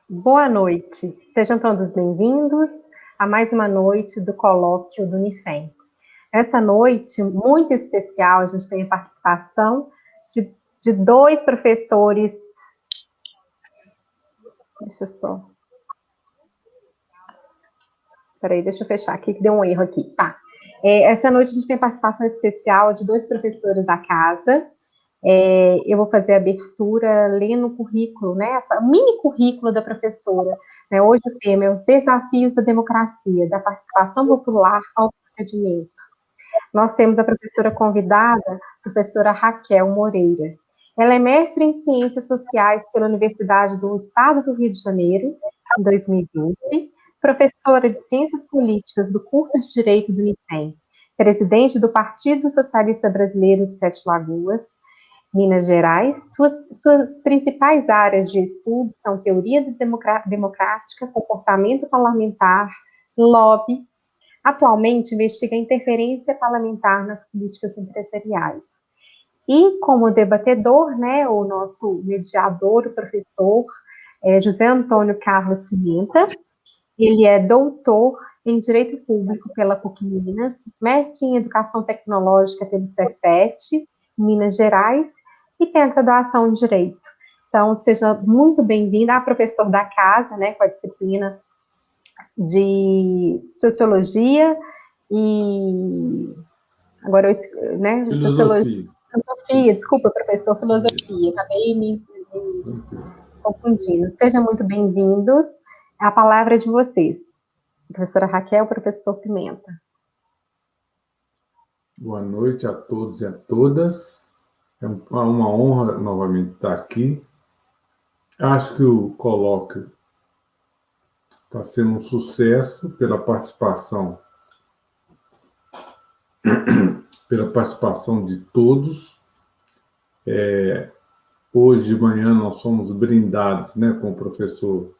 Boa noite, sejam todos bem-vindos a mais uma noite do colóquio do Unifem. Essa noite, muito especial, a gente tem a participação de dois professores. Deixa eu só. Peraí, deixa eu fechar aqui, que deu um erro aqui. Tá. Essa noite a gente tem a participação especial de dois professores da casa. Eu vou fazer a abertura lendo o currículo, né? O mini currículo da professora. Né? Hoje o tema é os desafios da democracia, da participação popular ao procedimento. Nós temos a professora convidada, a professora Raquel Moreira. Ela é mestre em Ciências Sociais pela Universidade do Estado do Rio de Janeiro, em 2020, professora de Ciências Políticas do curso de Direito do Unicem, presidente do Partido Socialista Brasileiro de Sete Lagoas, Minas Gerais. Suas principais áreas de estudo são teoria democrática, comportamento parlamentar, lobby. Atualmente investiga a interferência parlamentar nas políticas empresariais. E como debatedor, né, o nosso mediador, o professor José Antônio Carlos Pimenta. Ele é doutor em Direito Público pela PUC Minas, mestre em Educação Tecnológica pelo Cefet, Minas Gerais, e tem a graduação em Direito. Então, seja muito bem-vinda, professor da casa, né, com a disciplina de Sociologia e... Agora, né, Filosofia. Filosofia, desculpa, professor, Filosofia, acabei me confundindo. Sejam muito bem-vindos. A palavra é de vocês. Professora Raquel, professor Pimenta. Boa noite a todos e a todas. É uma honra novamente estar aqui. Acho que o colóquio está sendo um sucesso pela participação de todos. Hoje de manhã nós fomos brindados, né, com o professor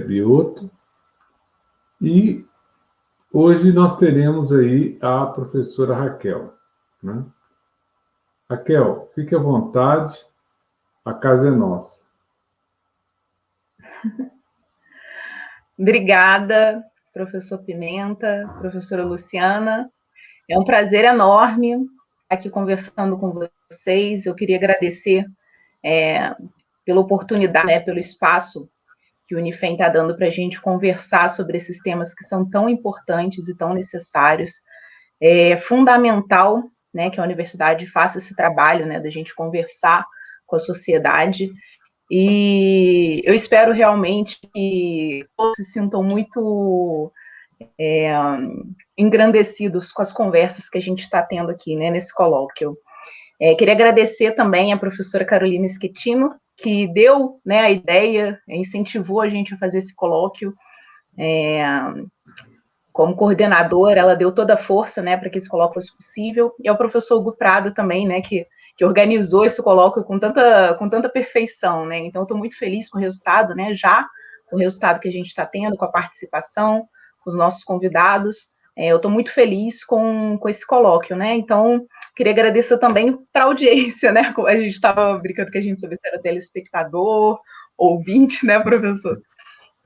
Bioto. E hoje nós teremos aí a professora Raquel, né? Raquel, fique à vontade, a casa é nossa. Obrigada, professor Pimenta, professora Luciana. É um prazer enorme estar aqui conversando com vocês. Eu queria agradecer pela oportunidade, né, pelo espaço que o Unifem está dando para a gente conversar sobre esses temas que são tão importantes e tão necessários. É fundamental, né, que a universidade faça esse trabalho, né, da gente conversar com a sociedade. E eu espero realmente que todos se sintam muito engrandecidos com as conversas que a gente está tendo aqui, né, nesse colóquio. Queria agradecer também a professora Carolina Schettino, que deu, né, a ideia, incentivou a gente a fazer esse colóquio. Como coordenadora, ela deu toda a força, né, para que esse colóquio fosse possível. E ao professor Hugo Prado também, né, que organizou esse colóquio com tanta perfeição, né? Então, estou muito feliz com o resultado, né? Já com o resultado que a gente está tendo, com a participação, com os nossos convidados. Eu estou muito feliz com esse colóquio, né? Então, queria agradecer também para a audiência, né? A gente estava brincando que a gente sabia se era telespectador, ouvinte, né, professor?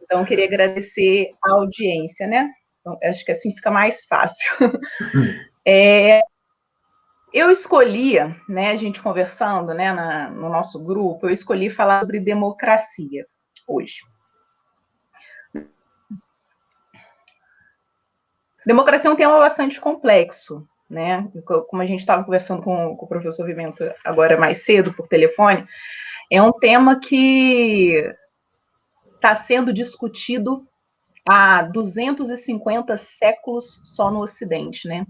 Então, queria agradecer a audiência, né? Então, acho que assim fica mais fácil. Eu escolhi, né, a gente conversando, né, no nosso grupo, eu escolhi falar sobre democracia hoje. Democracia é um tema bastante complexo, né? Como a gente estava conversando com o professor Vimento agora mais cedo por telefone, é um tema que está sendo discutido há 250 séculos só no Ocidente, né?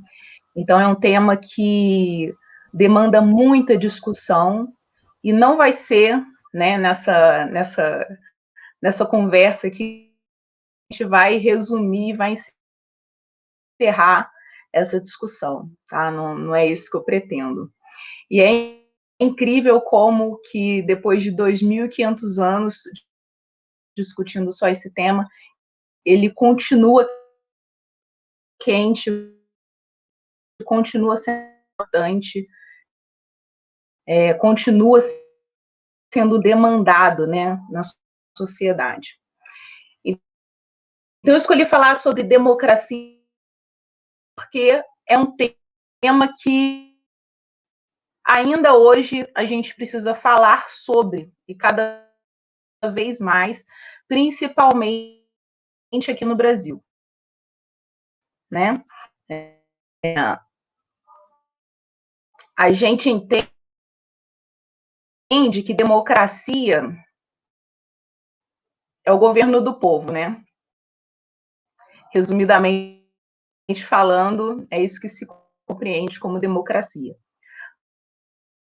Então é um tema que demanda muita discussão e não vai ser, né, nessa conversa que a gente vai resumir, vai encerrar essa discussão, tá? Não é isso que eu pretendo. E é incrível como que depois de 2.500 anos discutindo só esse tema, ele continua quente, continua sendo importante, continua sendo demandado, né, na sociedade. Então, eu escolhi falar sobre democracia porque é um tema que ainda hoje a gente precisa falar sobre, e cada vez mais, principalmente aqui no Brasil, né? A gente entende que democracia é o governo do povo, né? Resumidamente falando, é isso que se compreende como democracia.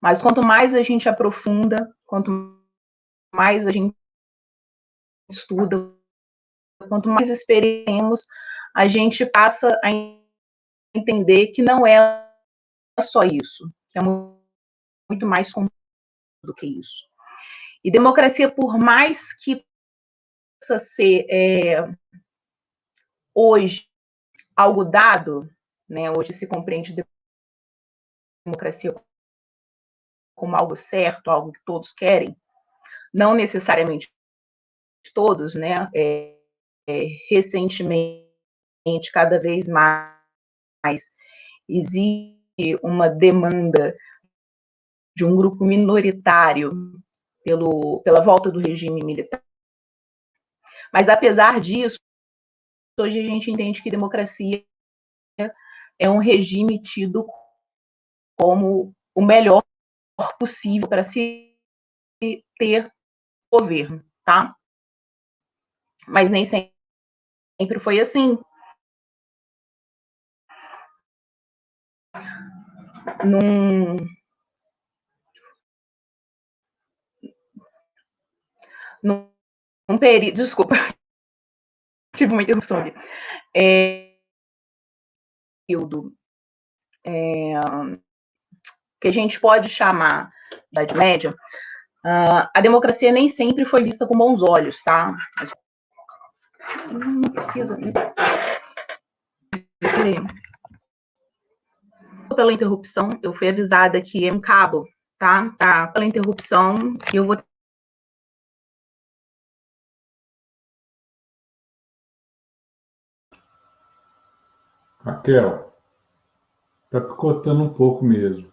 Mas quanto mais a gente aprofunda, quanto mais a gente estuda, quanto mais experiências, a gente passa a entender que não é só isso, que é muito mais do que isso. E democracia, por mais que possa ser hoje algo dado, né, hoje se compreende democracia como algo certo, algo que todos querem, não necessariamente todos, né, recentemente, cada vez mais, existe uma demanda de um grupo minoritário pela volta do regime militar. Mas, apesar disso, hoje a gente entende que democracia é um regime tido como o melhor possível para se ter governo, tá? Mas nem sempre foi assim. Num período, desculpa, tive uma interrupção ali. Período que a gente pode chamar da Idade Média, a democracia nem sempre foi vista com bons olhos, tá? Mas não precisa. Pela interrupção, eu fui avisada que é um cabo, tá? Tá, pela interrupção, que eu vou. Raquel, está picotando um pouco mesmo.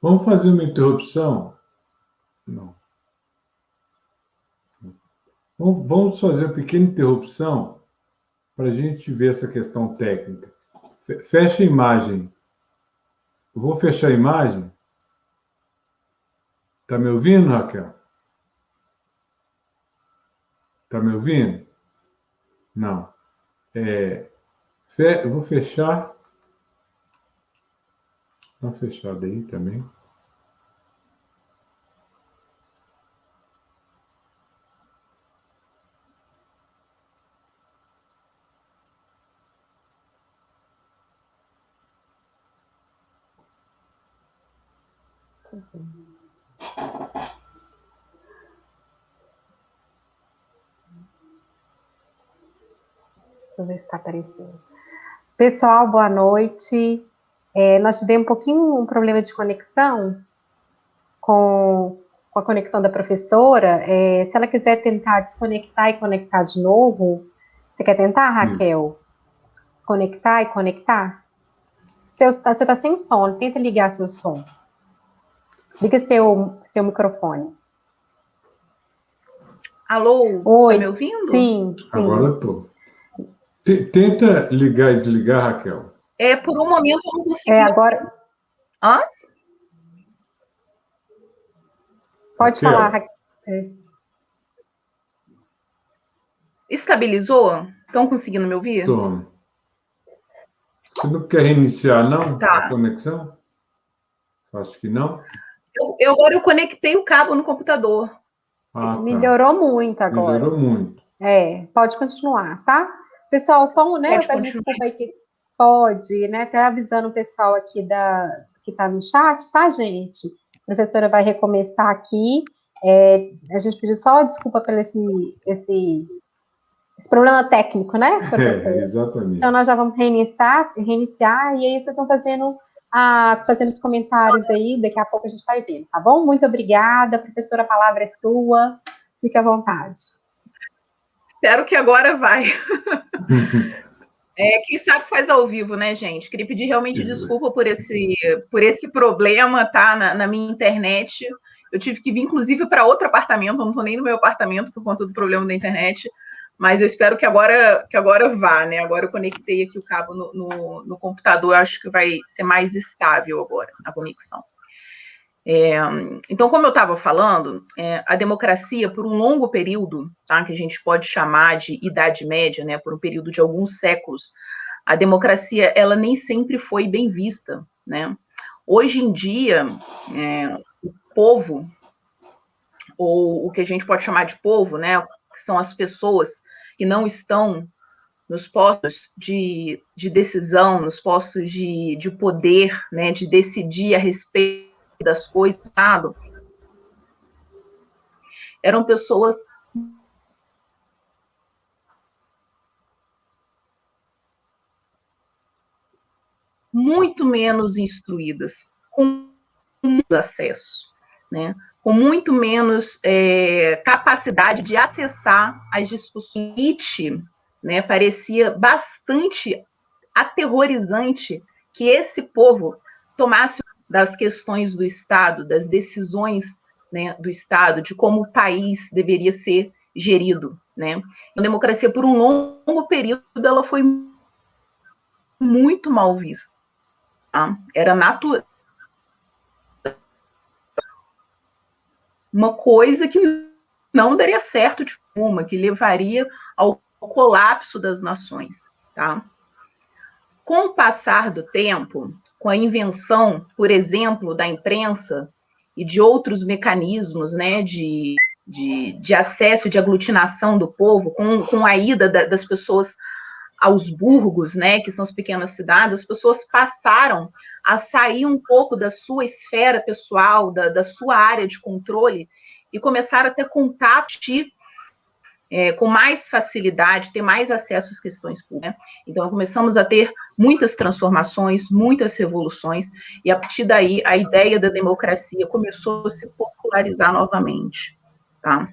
Vamos fazer uma interrupção? Não. Vamos fazer uma pequena interrupção para a gente ver essa questão técnica. Fecha a imagem. Eu vou fechar a imagem. Está me ouvindo, Raquel? Está me ouvindo? Não. Eu vou fechar. Dá uma fechada aí também. Deixa eu ver se está aparecendo. Pessoal, boa noite. Nós tivemos um problema de conexão com a conexão da professora. Se ela quiser tentar desconectar e conectar de novo, você quer tentar, Raquel? Desconectar e conectar? Você está sem som, tenta ligar seu som. Liga seu microfone. Alô? Oi. Tá me ouvindo? Sim. Agora eu estou. Tenta ligar e desligar, Raquel. Por um momento eu não consegui. Agora. Hã? Pode Raquel. falar, Raquel. Estabilizou? Estão conseguindo me ouvir? Toma. Você não quer reiniciar, não? Tá. A conexão? Acho que não. Agora eu conectei o cabo no computador. Ah, tá. Melhorou muito agora. Melhorou muito. Pode continuar, tá? Pessoal, só né, Pode eu peço continuar. desculpa aí que pode, né? Até avisando o pessoal aqui que está no chat, tá, gente? A professora vai recomeçar aqui. A gente pediu só desculpa pelo esse problema técnico, né, professora? Exatamente. Então, nós já vamos reiniciar, e aí vocês vão fazendo os comentários aí, daqui a pouco a gente vai ver, tá bom? Muito obrigada, professora, a palavra é sua, fique à vontade. Espero que agora vai. Quem sabe faz ao vivo, né, gente? Queria pedir realmente desculpa por esse problema, tá, na minha internet. Eu tive que vir, inclusive, para outro apartamento, não estou nem no meu apartamento por conta do problema da internet, mas eu espero que agora vá, né? Agora eu conectei aqui o cabo no computador, acho que vai ser mais estável agora a conexão. Então, como eu estava falando, a democracia, por um longo período, tá, que a gente pode chamar de Idade Média, né, por um período de alguns séculos, a democracia ela nem sempre foi bem vista, né? Hoje em dia, o povo, ou o que a gente pode chamar de povo, né, que são as pessoas que não estão nos postos de decisão, nos postos de poder, né, de decidir a respeito das coisas, eram pessoas muito menos instruídas, com muito acesso, né, com muito menos capacidade de acessar as discussões. Nietzsche, né, parecia bastante aterrorizante que esse povo tomasse das questões do Estado, das decisões, né, do Estado, de como o país deveria ser gerido, né? A democracia, por um longo período, ela foi muito mal vista. Tá? Era natural. Uma coisa que não daria certo de forma, que levaria ao colapso das nações. Tá? Com o passar do tempo, com a invenção, por exemplo, da imprensa e de outros mecanismos, né, de acesso, de aglutinação do povo, com a ida das pessoas aos burgos, né, que são as pequenas cidades, as pessoas passaram a sair um pouco da sua esfera pessoal, da sua área de controle, e começaram a ter contato com mais facilidade, ter mais acesso às questões públicas. Né? Então, começamos a ter muitas transformações, muitas revoluções, e a partir daí a ideia da democracia começou a se popularizar novamente. Tá?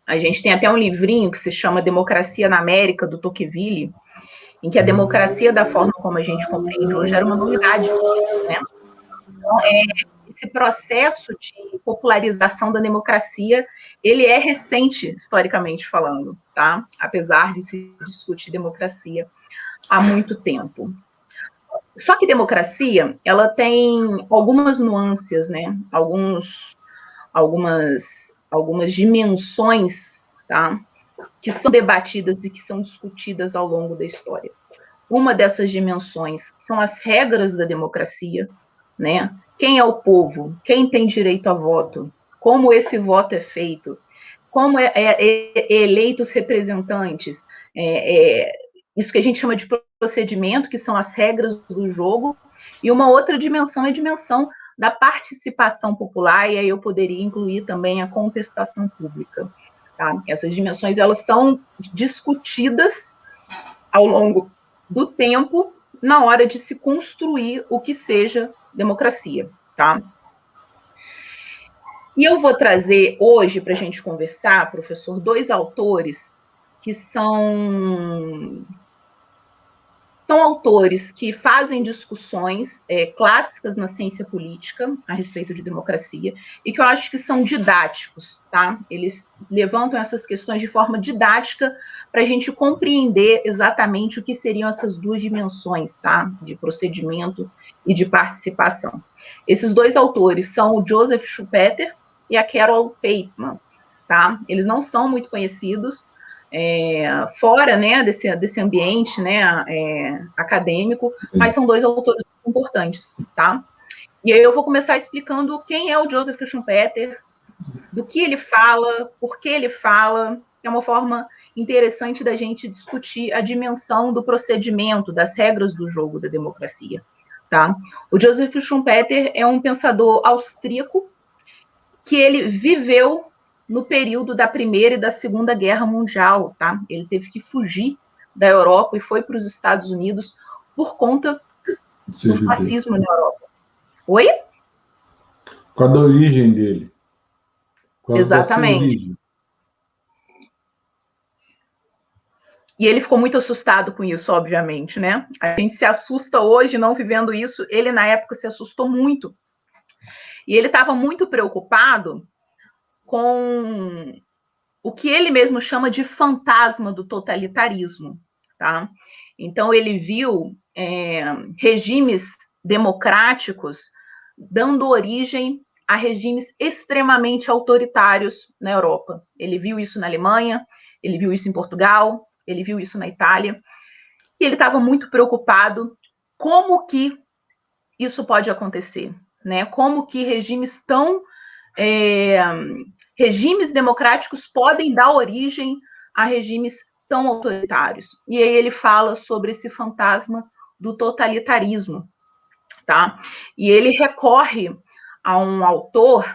A gente tem até um livrinho que se chama Democracia na América, do Tocqueville, em que a democracia, da forma como a gente compreende hoje, era uma novidade. Né? Então, esse processo de popularização da democracia, ele é recente, historicamente falando, tá? Apesar de se discutir democracia há muito tempo. Só que democracia, ela tem algumas nuances, né? Algumas dimensões, tá? Que são debatidas e que são discutidas ao longo da história. Uma dessas dimensões são as regras da democracia, né? Quem é o povo? Quem tem direito a voto? Como esse voto é feito? Como eleitos representantes? Isso que a gente chama de procedimento, que são as regras do jogo. E uma outra dimensão é a dimensão da participação popular, e aí eu poderia incluir também a contestação pública. Tá? Essas dimensões, elas são discutidas ao longo do tempo, na hora de se construir o que seja democracia, tá? E eu vou trazer hoje para a gente conversar, professor, dois autores que são autores que fazem discussões clássicas na ciência política a respeito de democracia e que eu acho que são didáticos, tá? Eles levantam essas questões de forma didática para a gente compreender exatamente o que seriam essas duas dimensões, tá? De procedimento e de participação. Esses dois autores são o Joseph Schumpeter, e a Carol Pateman, tá? Eles não são muito conhecidos fora, né, desse ambiente, né, acadêmico, mas são dois autores importantes, tá? E aí eu vou começar explicando quem é o Joseph Schumpeter, do que ele fala, por que ele fala, é uma forma interessante da gente discutir a dimensão do procedimento, das regras do jogo da democracia, tá? O Joseph Schumpeter é um pensador austríaco que ele viveu no período da Primeira e da Segunda Guerra Mundial, tá? Ele teve que fugir da Europa e foi para os Estados Unidos por conta do fascismo na Europa. Oi? Qual a origem dele? Qual Exatamente. Da sua origem? E ele ficou muito assustado com isso, obviamente, né? A gente se assusta hoje não vivendo isso. Ele, na época, se assustou muito. E ele estava muito preocupado com o que ele mesmo chama de fantasma do totalitarismo, tá? Então, ele viu regimes democráticos dando origem a regimes extremamente autoritários na Europa. Ele viu isso na Alemanha, ele viu isso em Portugal, ele viu isso na Itália, e ele estava muito preocupado como que isso pode acontecer, né? Como que regimes regimes democráticos podem dar origem a regimes tão autoritários. E aí ele fala sobre esse fantasma do totalitarismo, tá? E ele recorre a um autor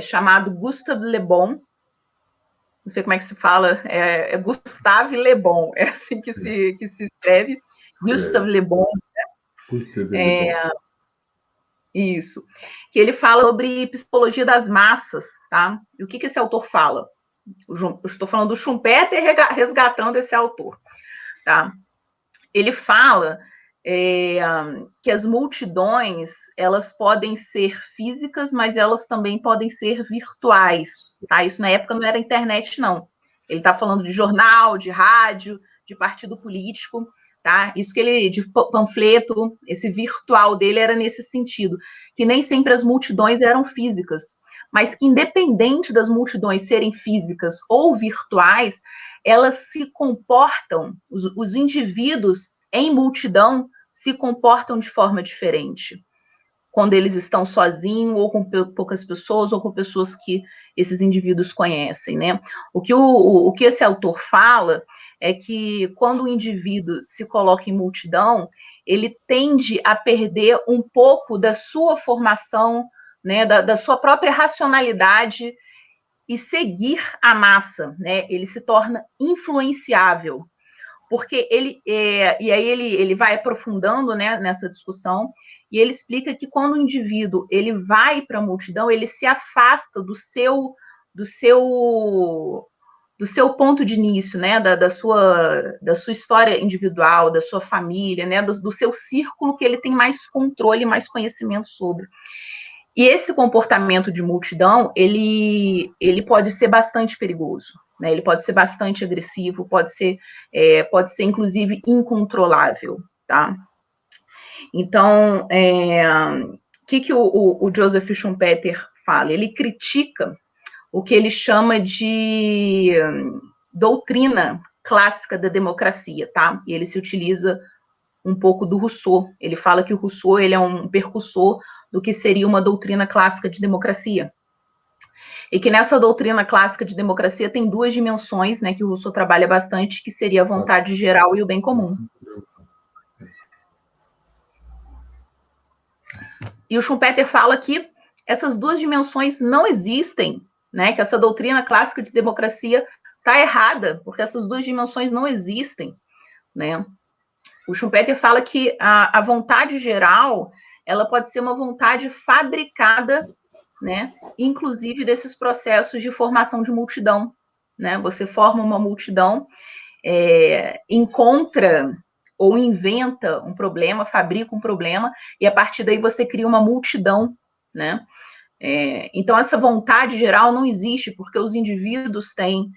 chamado Gustave Le Bon, não sei como é que se fala, é Gustave Le Bon, é assim que se escreve, Gustave Le Bon. Gustave Le Bon. Isso. Que ele fala sobre psicologia das massas, tá? E o que esse autor fala? Eu estou falando do Schumpeter resgatando esse autor, tá? Ele fala que as multidões, elas podem ser físicas, mas elas também podem ser virtuais, tá? Isso na época não era internet, não. Ele está falando de jornal, de rádio, de partido político, tá? Isso que ele, de panfleto, esse virtual dele era nesse sentido, que nem sempre as multidões eram físicas, mas que independente das multidões serem físicas ou virtuais, elas se comportam, os indivíduos em multidão se comportam de forma diferente. Quando eles estão sozinhos, ou com poucas pessoas, ou com pessoas que esses indivíduos conhecem, né? O que esse autor fala é que quando o indivíduo se coloca em multidão, ele tende a perder um pouco da sua formação, né, da sua própria racionalidade e seguir a massa, né? Ele se torna influenciável, porque e aí ele vai aprofundando, né, nessa discussão, e ele explica que quando o indivíduo ele vai para a multidão, ele se afasta do seu ponto de início, né, da sua história individual, da sua família, né, do seu círculo que ele tem mais controle, mais conhecimento sobre. E esse comportamento de multidão, ele pode ser bastante perigoso, né? Ele pode ser bastante agressivo, pode ser inclusive incontrolável, tá? Então, o que o Joseph Schumpeter fala? Ele critica o que ele chama de doutrina clássica da democracia, tá? E ele se utiliza um pouco do Rousseau. Ele fala que o Rousseau ele é um percussor do que seria uma doutrina clássica de democracia. E que nessa doutrina clássica de democracia tem duas dimensões, né, que o Rousseau trabalha bastante, que seria a vontade geral e o bem comum. E o Schumpeter fala que essas duas dimensões não existem, né, que essa doutrina clássica de democracia está errada, porque essas duas dimensões não existem, né. O Schumpeter fala que a vontade geral ela pode ser uma vontade fabricada, né, inclusive desses processos de formação de multidão, né? Você forma uma multidão, encontra ou inventa um problema, fabrica um problema, e a partir daí você cria uma multidão, né? Então essa vontade geral não existe, porque os indivíduos têm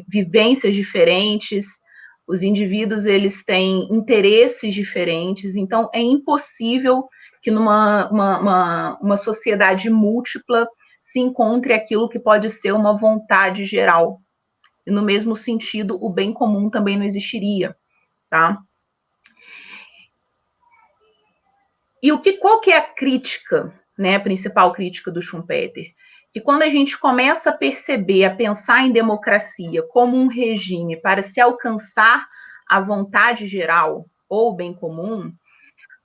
vivências diferentes, os indivíduos eles têm interesses diferentes, então é impossível que numa uma sociedade múltipla se encontre aquilo que pode ser uma vontade geral. E no mesmo sentido, o bem comum também não existiria, tá? E qual que é a crítica, né, a principal crítica do Schumpeter? Que quando a gente começa a perceber, a pensar em democracia como um regime para se alcançar a vontade geral ou o bem comum,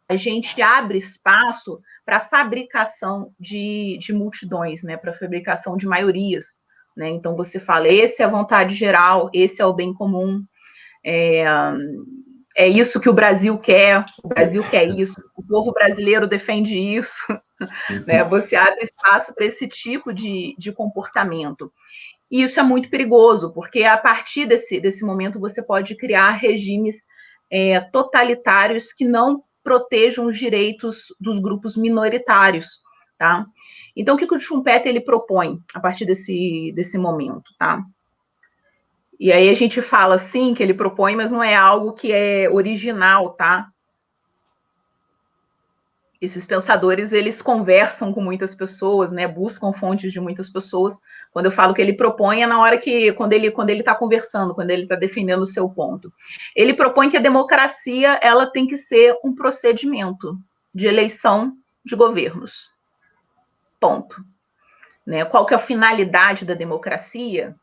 a gente abre espaço para a fabricação de multidões, né, para a fabricação de maiorias. Né? Então, você fala, esse é a vontade geral, esse é o bem comum, é isso que o Brasil quer isso, o povo brasileiro defende isso. Né? Você abre espaço para esse tipo de comportamento. E isso é muito perigoso, porque a partir desse momento você pode criar regimes totalitários que não protejam os direitos dos grupos minoritários, tá? Então, o que o Schumpeter ele propõe a partir desse momento, tá? E aí a gente fala assim que ele propõe, mas não é algo que é original, tá? Esses pensadores, eles conversam com muitas pessoas, né? Buscam fontes de muitas pessoas. Quando eu falo que ele propõe, é na hora que, quando ele está conversando, quando ele está defendendo o seu ponto. Ele propõe que a democracia, ela tem que ser um procedimento de eleição de governos. Ponto. Né? Qual que é a finalidade da democracia?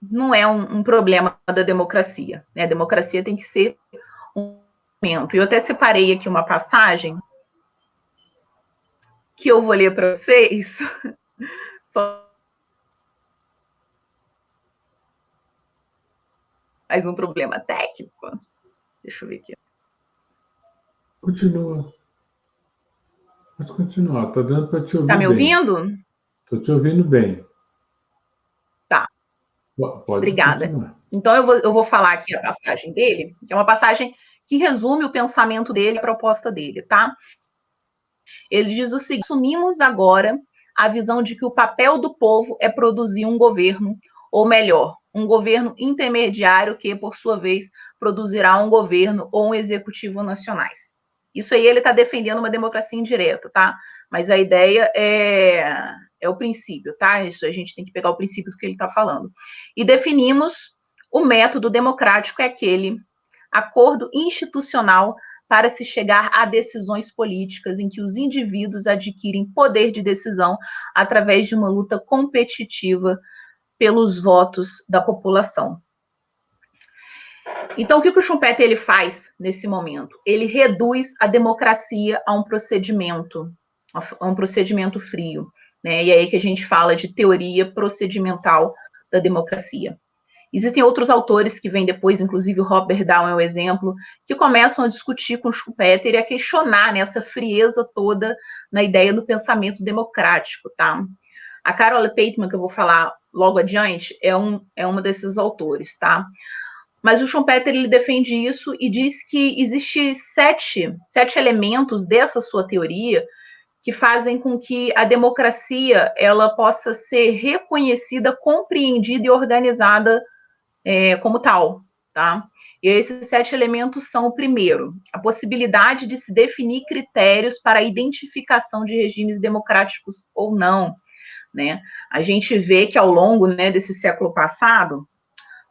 Não é um problema da democracia. Né? A democracia tem que ser um momento. Eu até separei aqui uma passagem que eu vou ler para vocês. Só mais um problema técnico. Deixa eu ver aqui. Continua. Pode continuar. Está dando para te ouvir bem. Está me ouvindo? Estou te ouvindo bem. Tá. Pode Obrigada. continuar. Então, eu vou falar aqui a passagem dele, que é uma passagem que resume o pensamento dele, a proposta dele, tá? Ele diz o seguinte: assumimos agora a visão de que o papel do povo é produzir um governo, ou melhor, um governo intermediário que, por sua vez, produzirá um governo ou um executivo nacionais. Isso aí ele está defendendo uma democracia indireta, tá? Mas a ideia é o princípio, tá? Isso a gente tem que pegar o princípio do que ele está falando. E definimos o método democrático, é aquele acordo institucional para se chegar a decisões políticas em que os indivíduos adquirem poder de decisão através de uma luta competitiva pelos votos da população. Então, o que o Schumpeter ele faz nesse momento? Ele reduz a democracia a um procedimento frio, né? E é aí que a gente fala de teoria procedimental da democracia. Existem outros autores que vêm depois, inclusive o Robert Dahl é um exemplo, que começam a discutir com Schumpeter e a questionar, né, essa frieza toda na ideia do pensamento democrático, tá? A Carol Pateman, que eu vou falar logo adiante, é uma desses autores, tá? Mas o Schumpeter ele defende isso e diz que existe sete elementos dessa sua teoria que fazem com que a democracia ela possa ser reconhecida, compreendida e organizada como tal, tá? E esses 7 elementos são, o primeiro, a possibilidade de se definir critérios para a identificação de regimes democráticos ou não, né? A gente vê que ao longo, né, desse século passado,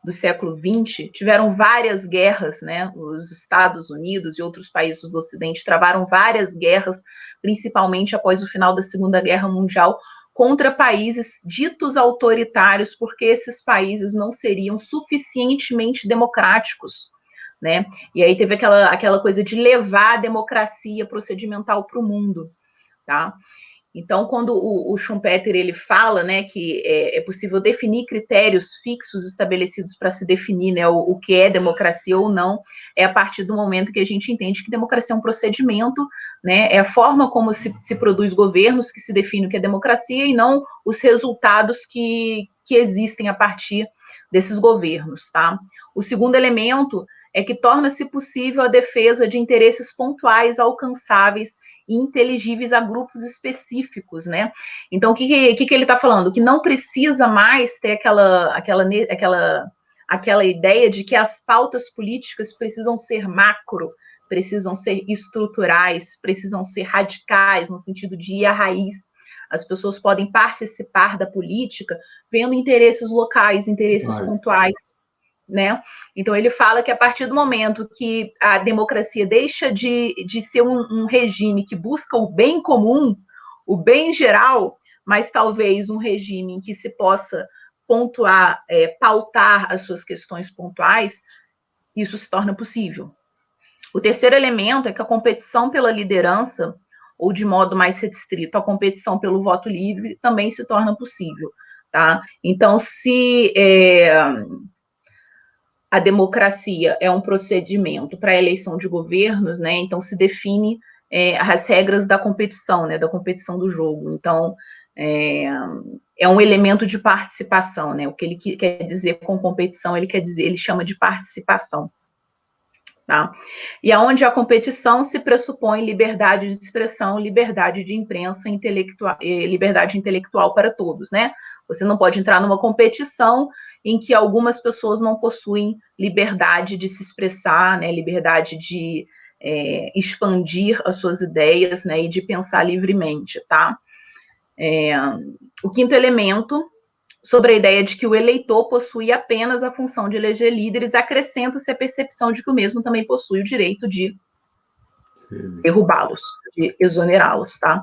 do século XX, tiveram várias guerras, né? Os Estados Unidos e outros países do Ocidente travaram várias guerras, principalmente após o final da Segunda Guerra Mundial, contra países ditos autoritários, porque esses países não seriam suficientemente democráticos, né? E aí teve aquela coisa de levar a democracia procedimental para o mundo, tá? Então, quando o Schumpeter ele fala, né, que é possível definir critérios fixos estabelecidos para se definir, né, o que é democracia ou não, é a partir do momento que a gente entende que democracia é um procedimento, né, é a forma como se produz governos que se define o que é democracia e não os resultados que existem a partir desses governos, tá? O segundo elemento é que torna-se possível a defesa de interesses pontuais alcançáveis e inteligíveis a grupos específicos, né? Então, o que ele está falando? Que não precisa mais ter aquela ideia de que as pautas políticas precisam ser macro, precisam ser estruturais, precisam ser radicais, no sentido de ir à raiz. As pessoas podem participar da política vendo interesses locais, interesses pontuais, né? Então, ele fala que a partir do momento que a democracia deixa de ser um regime que busca o bem comum, o bem geral, mas talvez um regime em que se possa pontuar, pautar as suas questões pontuais, isso se torna possível. O terceiro elemento é que a competição pela liderança, ou de modo mais restrito, a competição pelo voto livre, também se torna possível, tá? Então, se a democracia é um procedimento para a eleição de governos, né? Então se define as regras da competição, né? Da competição do jogo. Então é um elemento de participação, né? O que ele quer dizer com competição, ele chama de participação, tá? E aonde a competição se pressupõe liberdade de expressão, liberdade de imprensa, liberdade intelectual para todos, né? Você não pode entrar numa competição em que algumas pessoas não possuem liberdade de se expressar, né, liberdade de expandir as suas ideias, né, e de pensar livremente, tá? O quinto elemento, sobre a ideia de que o eleitor possui apenas a função de eleger líderes, acrescenta-se a percepção de que o mesmo também possui o direito de derrubá-los, de exonerá-los, tá?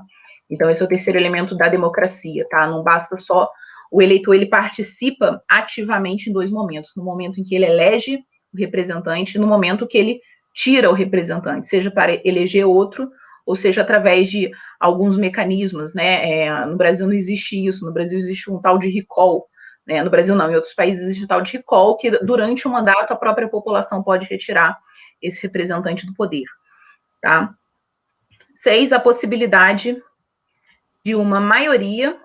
Então, esse é o terceiro elemento da democracia, tá? Não basta só o eleitor, ele participa ativamente em dois momentos, no momento em que ele elege o representante e no momento que ele tira o representante, seja para eleger outro, ou seja através de alguns mecanismos, né? No Brasil não existe isso, no Brasil existe um tal de recall, né? No Brasil não, em outros países existe um tal de recall, que durante um mandato a própria população pode retirar esse representante do poder, tá? 6, a possibilidade de uma maioria,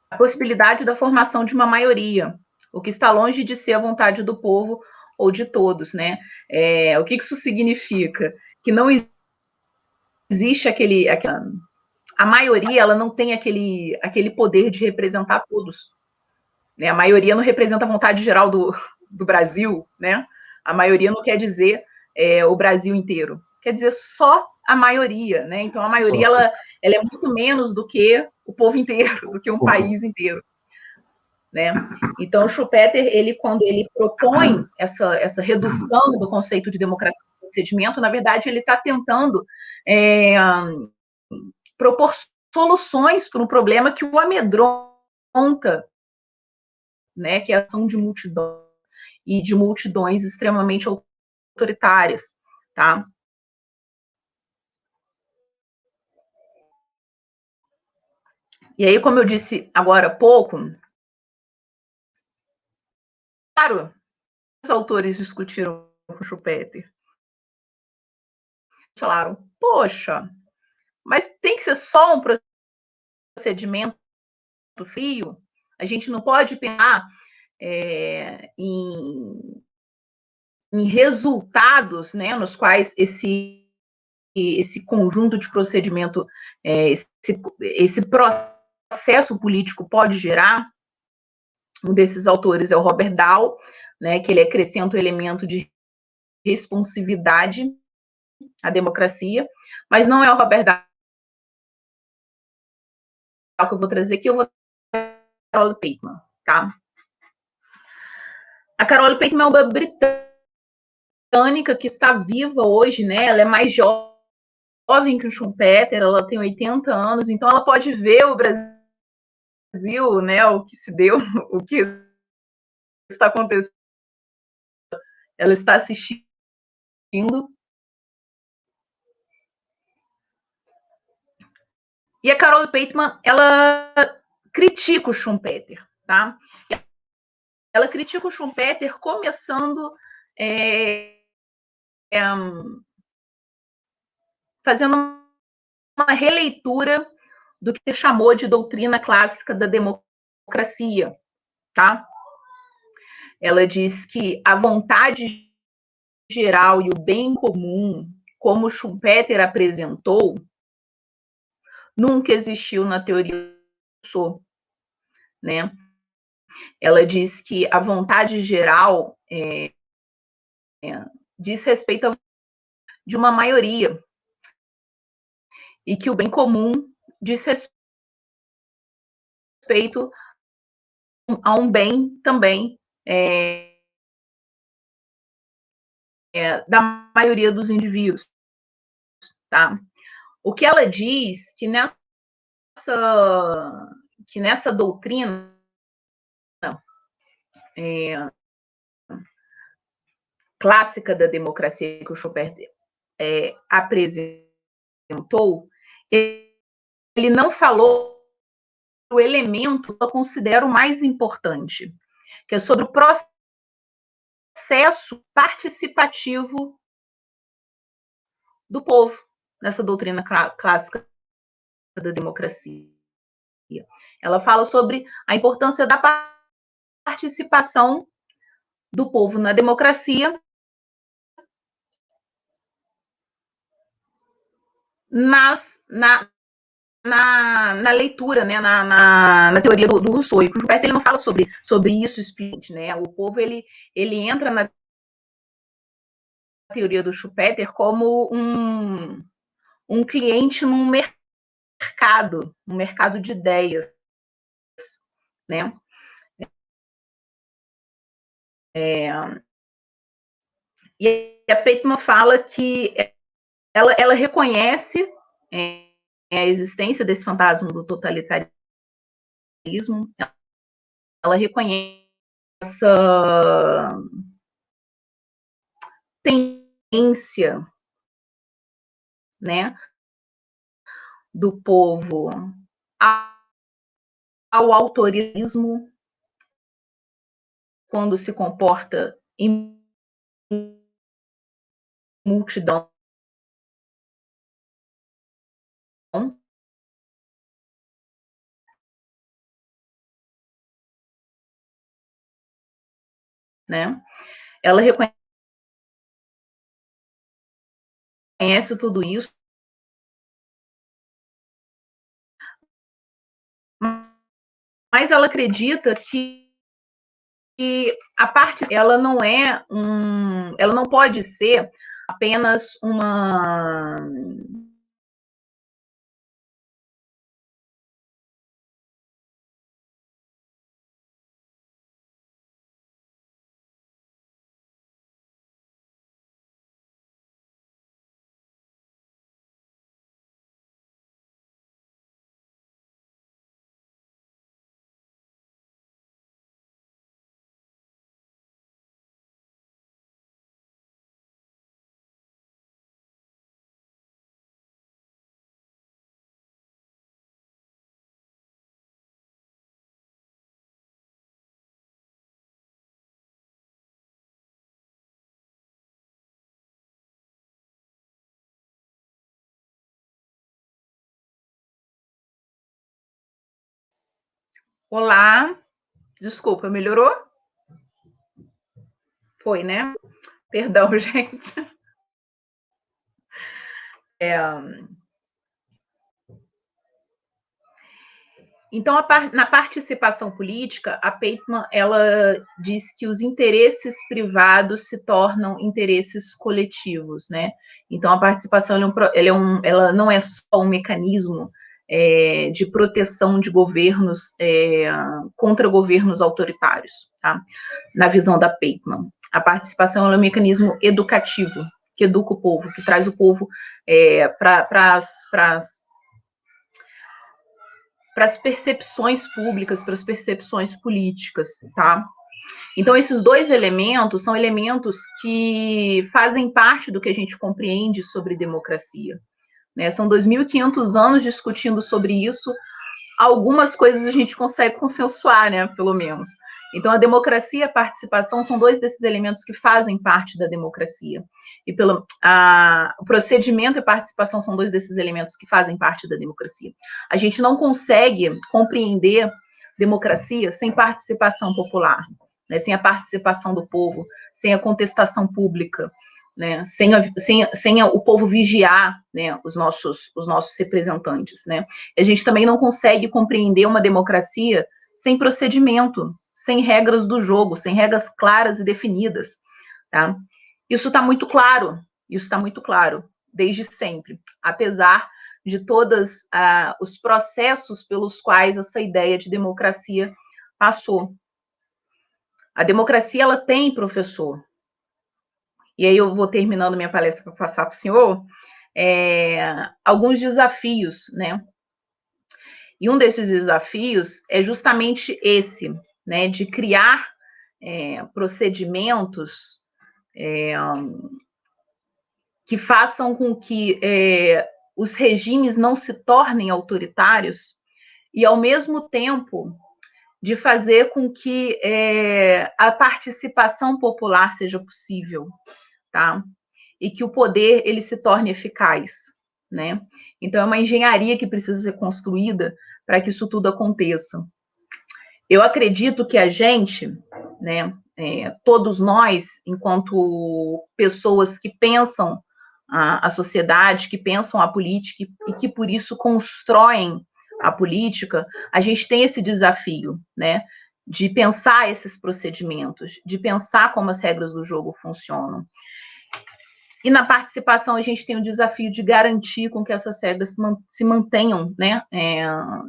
a possibilidade da formação de uma maioria, o que está longe de ser a vontade do povo ou de todos, né? O que isso significa? Que não existe a maioria, ela não tem aquele poder de representar todos, né? A maioria não representa a vontade geral do Brasil, né? A maioria não quer dizer o Brasil inteiro, quer dizer só a maioria, né? Então a maioria ela é muito menos do que o povo inteiro, do que um país inteiro, né? Então o Schumpeter, quando ele propõe essa redução do conceito de democracia e procedimento, na verdade ele está tentando propor soluções para um problema que o amedronta, né? Que é a ação de multidões e de multidões extremamente autoritárias, tá? E aí, como eu disse agora há pouco, claro, os autores discutiram com Schumpeter. Falaram, poxa, mas tem que ser só um procedimento frio? A gente não pode pensar em resultados, né, nos quais esse conjunto de procedimento, esse processo político pode gerar. Um desses autores é o Robert Dahl, né, que ele acrescenta o elemento de responsividade à democracia, mas não é o Robert Dahl que eu vou trazer aqui, eu vou trazer a Carole Pateman, tá? A Carole Pateman é uma britânica que está viva hoje, né? Ela é mais jovem que o Schumpeter, ela tem 80 anos, então ela pode ver o Brasil, né? O que se deu, o que está acontecendo. Ela está assistindo. E a Carole Pateman, ela critica o Schumpeter, tá? Ela critica o Schumpeter começando fazendo uma releitura do que se chamou de doutrina clássica da democracia, tá? Ela diz que a vontade geral e o bem comum, como Schumpeter apresentou, nunca existiu na teoria do Rousseau, né? Ela diz que a vontade geral diz respeito de uma maioria e que o bem comum diz respeito respeito a um bem também da maioria dos indivíduos, tá? O que ela diz que nessa doutrina clássica da democracia que o Schumpeter apresentou, ele não falou o elemento que eu considero mais importante, que é sobre o processo participativo do povo nessa doutrina clássica da democracia. Ela fala sobre a importância da participação do povo na democracia, na leitura, né, na teoria do Rousseau. E o Schumpeter ele não fala sobre isso explicitamente, né? O povo ele entra na teoria do Schumpeter como um cliente num mercado de ideias, né? E a Pateman fala que ela reconhece a existência desse fantasma do totalitarismo, ela reconhece essa tendência, né, do povo ao autoritarismo quando se comporta em multidão, né? Ela reconhece tudo isso, mas ela acredita que a parte ela não pode ser apenas uma Olá, desculpa, melhorou? Foi, né? Perdão, gente. Então, na participação política, a Pateman ela diz que os interesses privados se tornam interesses coletivos, né? Então, a participação ela não é só um mecanismo de proteção de governos contra governos autoritários, tá? Na visão da Pateman. A participação é um mecanismo educativo, que educa o povo, que traz o povo para as percepções públicas, para as percepções políticas, tá? Então, esses dois elementos são elementos que fazem parte do que a gente compreende sobre democracia, né? São 2.500 anos discutindo sobre isso, algumas coisas a gente consegue consensuar, né, pelo menos. Então, a democracia e a participação são dois desses elementos que fazem parte da democracia. E o procedimento e a participação são dois desses elementos que fazem parte da democracia. A gente não consegue compreender democracia sem participação popular, né, sem a participação do povo, sem a contestação pública, né, sem o povo vigiar, né, os nossos representantes, né. A gente também não consegue compreender uma democracia sem procedimento, sem regras do jogo, sem regras claras e definidas, tá? Isso está muito claro desde sempre, apesar de todos os processos pelos quais essa ideia de democracia passou. A democracia, ela tem, professor, e aí eu vou terminando minha palestra para passar para o senhor, alguns desafios, né? E um desses desafios é justamente esse, né, de criar procedimentos que façam com que os regimes não se tornem autoritários e, ao mesmo tempo, de fazer com que a participação popular seja possível, tá? E que o poder ele se torne eficaz, né? Então, é uma engenharia que precisa ser construída para que isso tudo aconteça. Eu acredito que a gente, né, todos nós, enquanto pessoas que pensam a sociedade, que pensam a política e que por isso constroem a política, a gente tem esse desafio, né, de pensar esses procedimentos, de pensar como as regras do jogo funcionam. E na participação a gente tem o desafio de garantir com que essas regras se mantenham, né,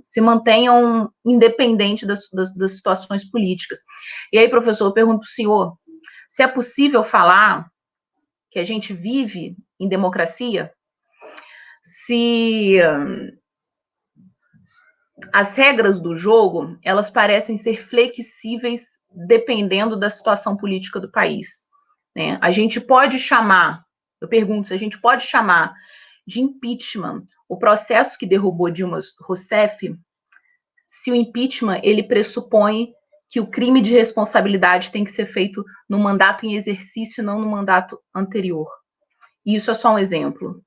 se mantenham independente das situações políticas. E aí, professor, eu pergunto para o senhor, se é possível falar que a gente vive em democracia, se as regras do jogo, elas parecem ser flexíveis dependendo da situação política do país, né? A gente pode chamar, eu pergunto, se a gente pode chamar de impeachment o processo que derrubou Dilma Rousseff, se o impeachment, ele pressupõe que o crime de responsabilidade tem que ser feito no mandato em exercício, não no mandato anterior. E isso é só um exemplo,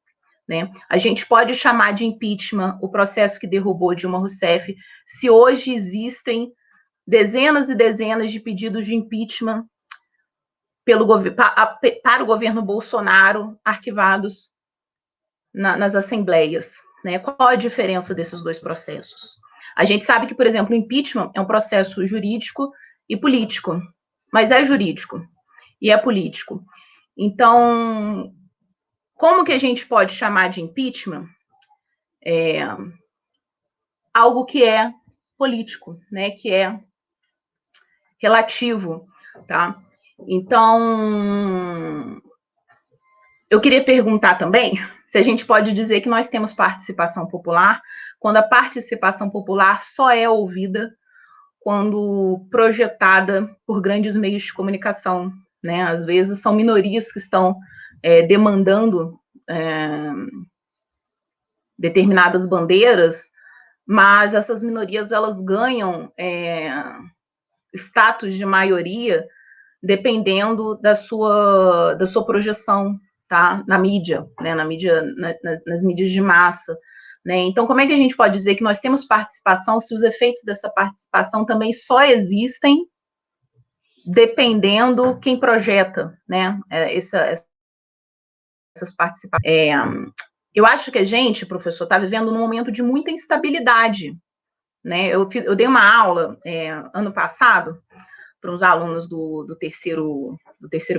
né? A gente pode chamar de impeachment o processo que derrubou Dilma Rousseff, se hoje existem dezenas e dezenas de pedidos de impeachment para o governo Bolsonaro arquivados nas assembleias, né? Qual a diferença desses dois processos? A gente sabe que, por exemplo, o impeachment é um processo jurídico e político, mas é jurídico e é político. Então, como que a gente pode chamar de impeachment algo que é político, né? Que é relativo, tá? Então, eu queria perguntar também se a gente pode dizer que nós temos participação popular, quando a participação popular só é ouvida quando projetada por grandes meios de comunicação, né? Às vezes são minorias que estão demandando determinadas bandeiras, mas essas minorias elas ganham status de maioria dependendo da sua projeção, tá? Na mídia, né? Nas mídias de massa, né? Então, como é que a gente pode dizer que nós temos participação se os efeitos dessa participação também só existem dependendo quem projeta, né? Essas participações. Eu acho que a gente, professor, está vivendo num momento de muita instabilidade, né? Eu dei uma aula ano passado para uns alunos do terceiro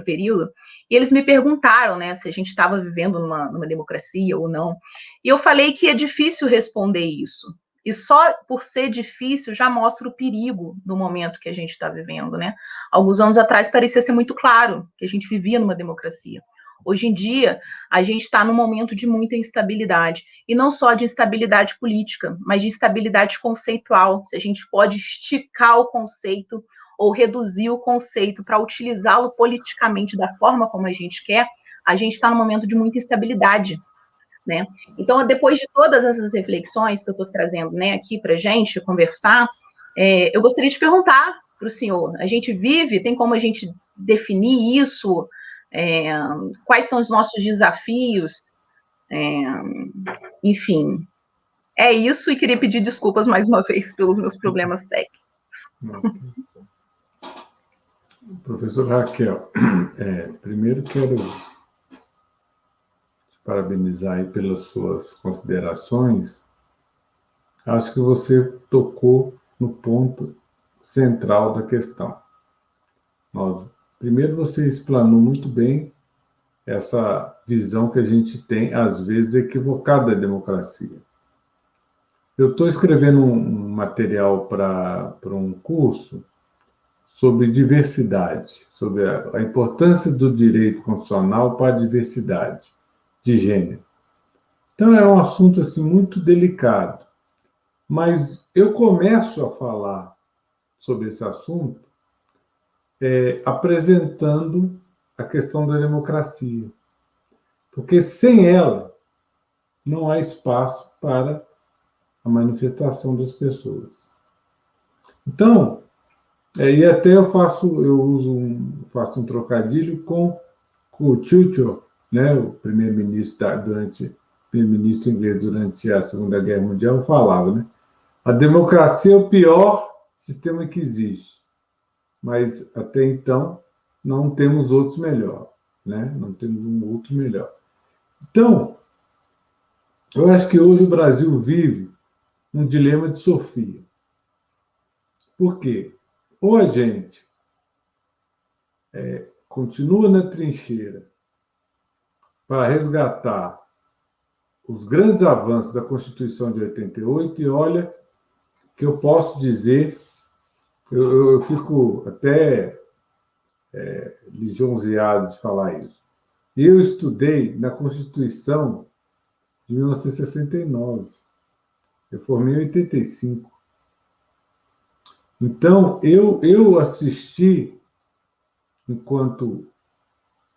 período, e eles me perguntaram, né, se a gente estava vivendo numa democracia ou não. E eu falei que é difícil responder isso. E só por ser difícil já mostra o perigo do momento que a gente está vivendo, né? Alguns anos atrás parecia ser muito claro que a gente vivia numa democracia. Hoje em dia, a gente está num momento de muita instabilidade, e não só de instabilidade política, mas de instabilidade conceitual, se a gente pode esticar o conceito ou reduzir o conceito para utilizá-lo politicamente da forma como a gente quer, a gente está num momento de muita instabilidade, né? Então, depois de todas essas reflexões que eu estou trazendo, né, aqui para a gente conversar, eu gostaria de perguntar para o senhor, a gente vive, tem como a gente definir isso? Quais são os nossos desafios? Enfim, é isso, e queria pedir desculpas mais uma vez pelos meus problemas técnicos. Professora Raquel, primeiro quero te parabenizar aí pelas suas considerações. Acho que você tocou no ponto central da questão. Primeiro, você explanou muito bem essa visão que a gente tem, às vezes, equivocada da democracia. Eu estou escrevendo um material para um curso sobre diversidade, sobre a importância do direito constitucional para a diversidade de gênero. Então, é um assunto assim, muito delicado. Mas eu começo a falar sobre esse assunto apresentando a questão da democracia. Porque sem ela, não há espaço para a manifestação das pessoas. Então, e até eu faço um trocadilho com o Churchill, né, o primeiro-ministro inglês durante a Segunda Guerra Mundial, falava, né, a democracia é o pior sistema que existe, mas até então não temos outros melhor, né? Não temos um outro melhor. Então, eu acho que hoje o Brasil vive um dilema de Sofia. Por quê? Ou a gente continua na trincheira para resgatar os grandes avanços da Constituição de 88, e olha que eu posso dizer, eu fico até lisonjeado de falar isso. Eu estudei na Constituição de 1969. Eu formei em 85. Então, eu assisti, enquanto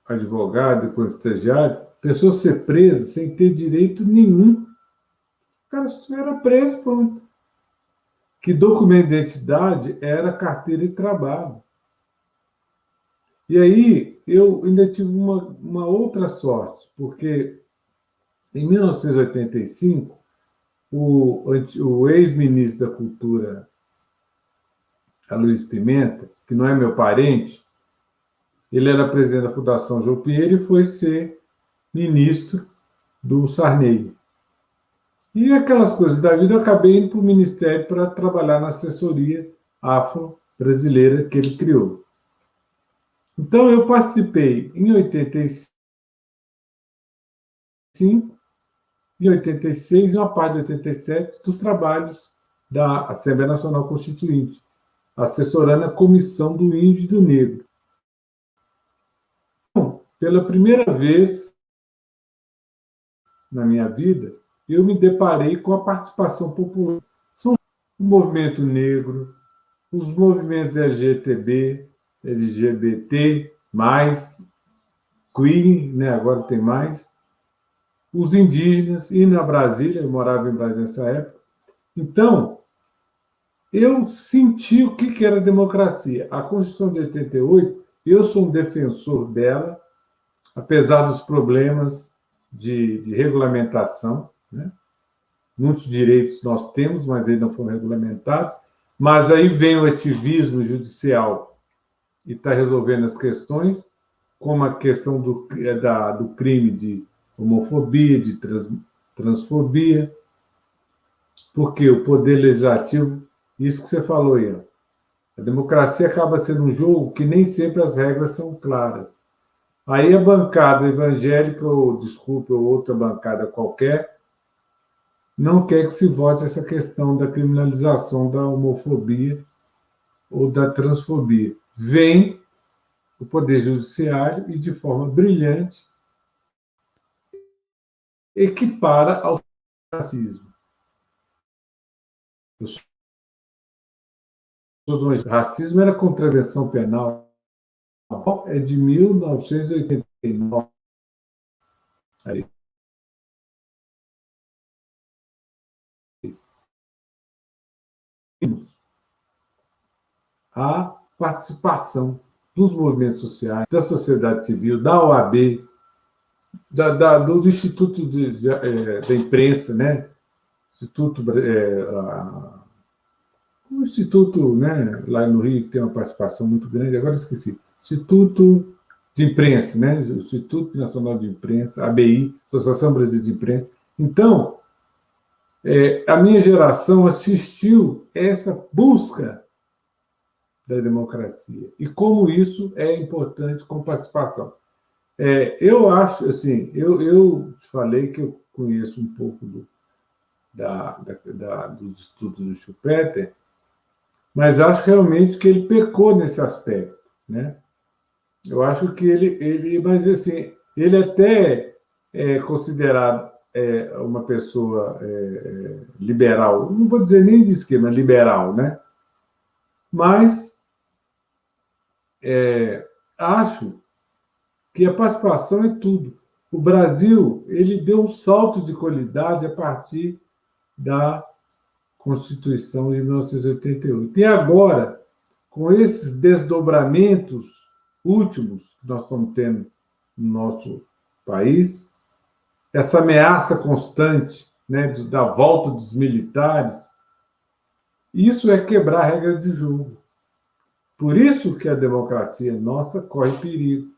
advogado, enquanto estagiário, pessoas ser presas sem ter direito nenhum. O cara era preso, pronto. Que documento de identidade era carteira de trabalho. E aí, eu ainda tive uma outra sorte, porque em 1985, o ex-ministro da Cultura, Aloysio Pimenta, que não é meu parente, ele era presidente da Fundação João Pinheiro e foi ser ministro do Sarney. E aquelas coisas da vida, eu acabei indo para o Ministério para trabalhar na assessoria afro-brasileira que ele criou. Então, eu participei em 85, em 86 e uma parte de 87 dos trabalhos da Assembleia Nacional Constituinte, assessorando a Comissão do Índio e do Negro. Então, pela primeira vez na minha vida, eu me deparei com a participação popular. São o movimento negro, os movimentos LGBT, queer, né, agora tem mais, os indígenas, e na Brasília, eu morava em Brasília nessa época. Então, eu senti o que era democracia. A Constituição de 88, eu sou um defensor dela, apesar dos problemas de regulamentação, né? Muitos direitos nós temos, mas eles não foram regulamentados. Mas aí vem o ativismo judicial e está resolvendo as questões, como a questão do crime de homofobia, de transfobia, porque o poder legislativo, isso que você falou aí, a democracia acaba sendo um jogo que nem sempre as regras são claras. Aí a bancada evangélica, ou desculpe, ou outra bancada qualquer, não quer que se vote essa questão da criminalização da homofobia ou da transfobia. Vem o Poder Judiciário e, de forma brilhante, equipara ao racismo. Racismo era contravenção penal, é de 1989. A participação dos movimentos sociais, da sociedade civil, da OAB, do Instituto da Imprensa, né? O Instituto, né, lá no Rio, que tem uma participação muito grande, agora esqueci. Instituto de Imprensa, né? O Instituto Nacional de Imprensa, ABI, Associação Brasileira de Imprensa. Então, a minha geração assistiu essa busca da democracia e como isso é importante com participação. Eu acho, assim, eu te falei que eu conheço um pouco dos estudos do Schumpeter, mas acho realmente que ele pecou nesse aspecto, né? Eu acho que mas assim, ele até é considerado uma pessoa liberal, não vou dizer nem de esquerda, liberal, né? Mas acho que a participação é tudo. O Brasil, ele deu um salto de qualidade a partir da Constituição de 1988. E agora, com esses desdobramentos últimos que nós estamos tendo no nosso país, essa ameaça constante, né, da volta dos militares, isso é quebrar a regra de jogo. Por isso que a democracia nossa corre perigo,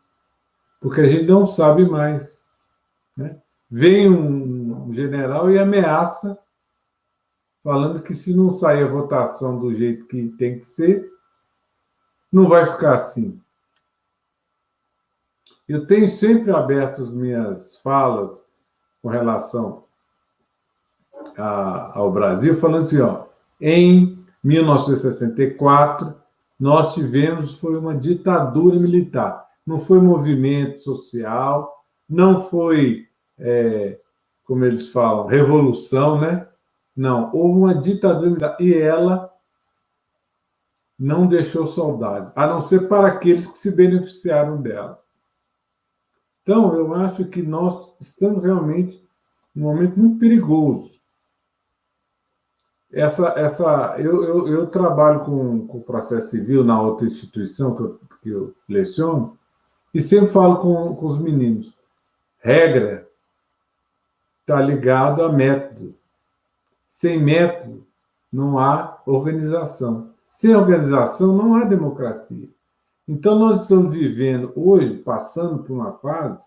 porque a gente não sabe mais, né? Vem um general e ameaça, falando que se não sair a votação do jeito que tem que ser, não vai ficar assim. Eu tenho sempre aberto as minhas falas com relação ao Brasil, falando assim, ó, em 1964, nós tivemos, foi uma ditadura militar. Não foi movimento social, não foi, como eles falam, revolução, né? Não, houve uma ditadura militar e ela não deixou saudades, a não ser para aqueles que se beneficiaram dela. Então, eu acho que nós estamos realmente num momento muito perigoso. Eu trabalho com processo civil na outra instituição que eu leciono e sempre falo com os meninos. Regra está ligado a método. Sem método, não há organização. Sem organização, não há democracia. Então, nós estamos vivendo hoje, passando por uma fase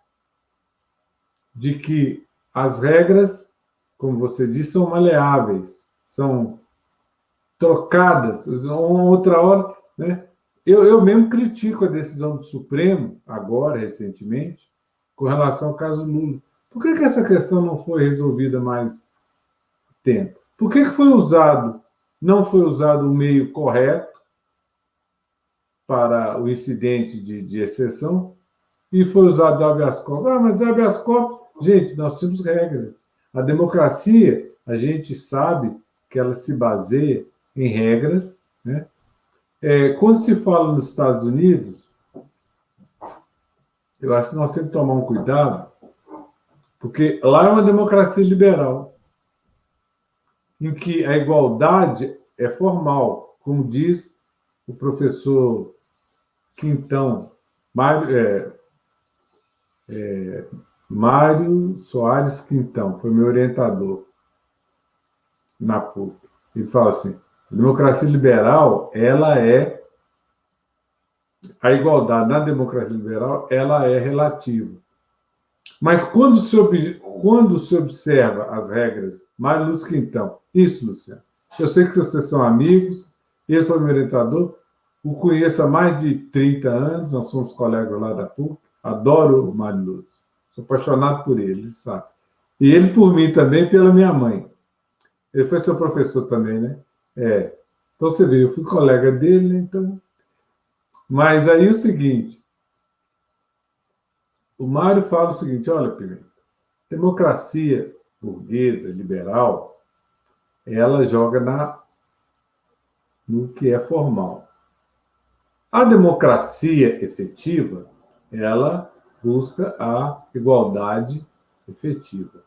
de que as regras, como você disse, são maleáveis, são trocadas. Outra hora, né? Eu mesmo critico a decisão do Supremo, agora, recentemente, com relação ao caso Lula. Por que essa questão não foi resolvida mais tempo? Por que não foi usado o meio correto para o incidente de exceção e foi usado o habeas corpus? Mas habeas corpus, gente, nós temos regras. A democracia, a gente sabe que ela se baseia em regras, né? Quando se fala nos Estados Unidos, eu acho que nós temos que tomar um cuidado, porque lá é uma democracia liberal, em que a igualdade é formal, como diz o professor Quintão, Mário Soares Quintão, foi meu orientador na PUC. Ele fala assim, a democracia liberal, a igualdade na democracia liberal, ela é relativa. Mas quando se observa as regras, Mário Lúcio Quintão, isso, Luciano, eu sei que vocês são amigos, ele foi meu orientador, o conheço há mais de 30 anos, nós somos colegas lá da PUC, adoro o Mário Lúcio, sou apaixonado por ele sabe? E ele por mim também, pela minha mãe. Ele foi seu professor também, né? Então você vê, eu fui colega dele, né? Então... Mas aí o seguinte, o Mário fala o seguinte, olha, Pimenta, democracia burguesa, liberal, ela joga no que é formal. A democracia efetiva, ela busca a igualdade efetiva.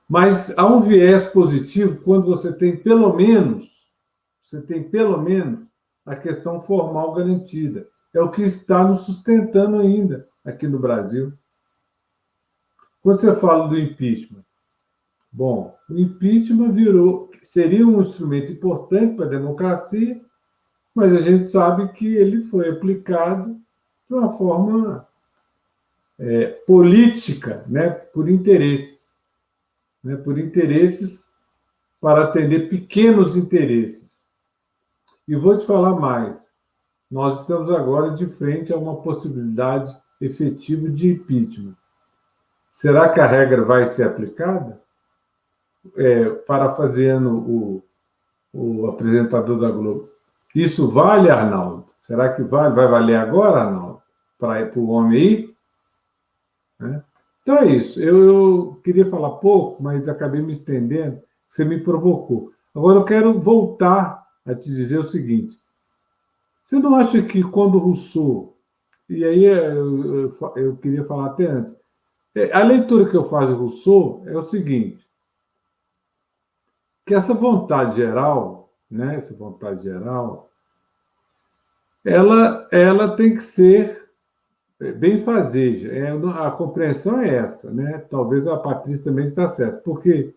Mas há um viés positivo quando você tem pelo menos a questão formal garantida. É o que está nos sustentando ainda aqui no Brasil. Quando você fala do impeachment, bom, o impeachment seria um instrumento importante para a democracia, mas a gente sabe que ele foi aplicado de uma forma política, né, por interesses, para atender pequenos interesses. E vou te falar mais. Nós estamos agora de frente a uma possibilidade efetivo de impeachment. Será que a regra vai ser aplicada? Parafraseando o apresentador da Globo. Isso vale, Arnaldo? Será que vale? Vai valer agora, Arnaldo? Para o homem aí? Né? Então é isso. Eu queria falar pouco, mas acabei me estendendo. Você me provocou. Agora eu quero voltar a te dizer o seguinte. Você não acha que quando Rousseau... E aí eu queria falar até antes. A leitura que eu faço de Rousseau é o seguinte, que essa vontade geral, né, essa vontade geral, ela tem que ser benfazeja. A compreensão é essa, né? Talvez a Patrícia também está certa, porque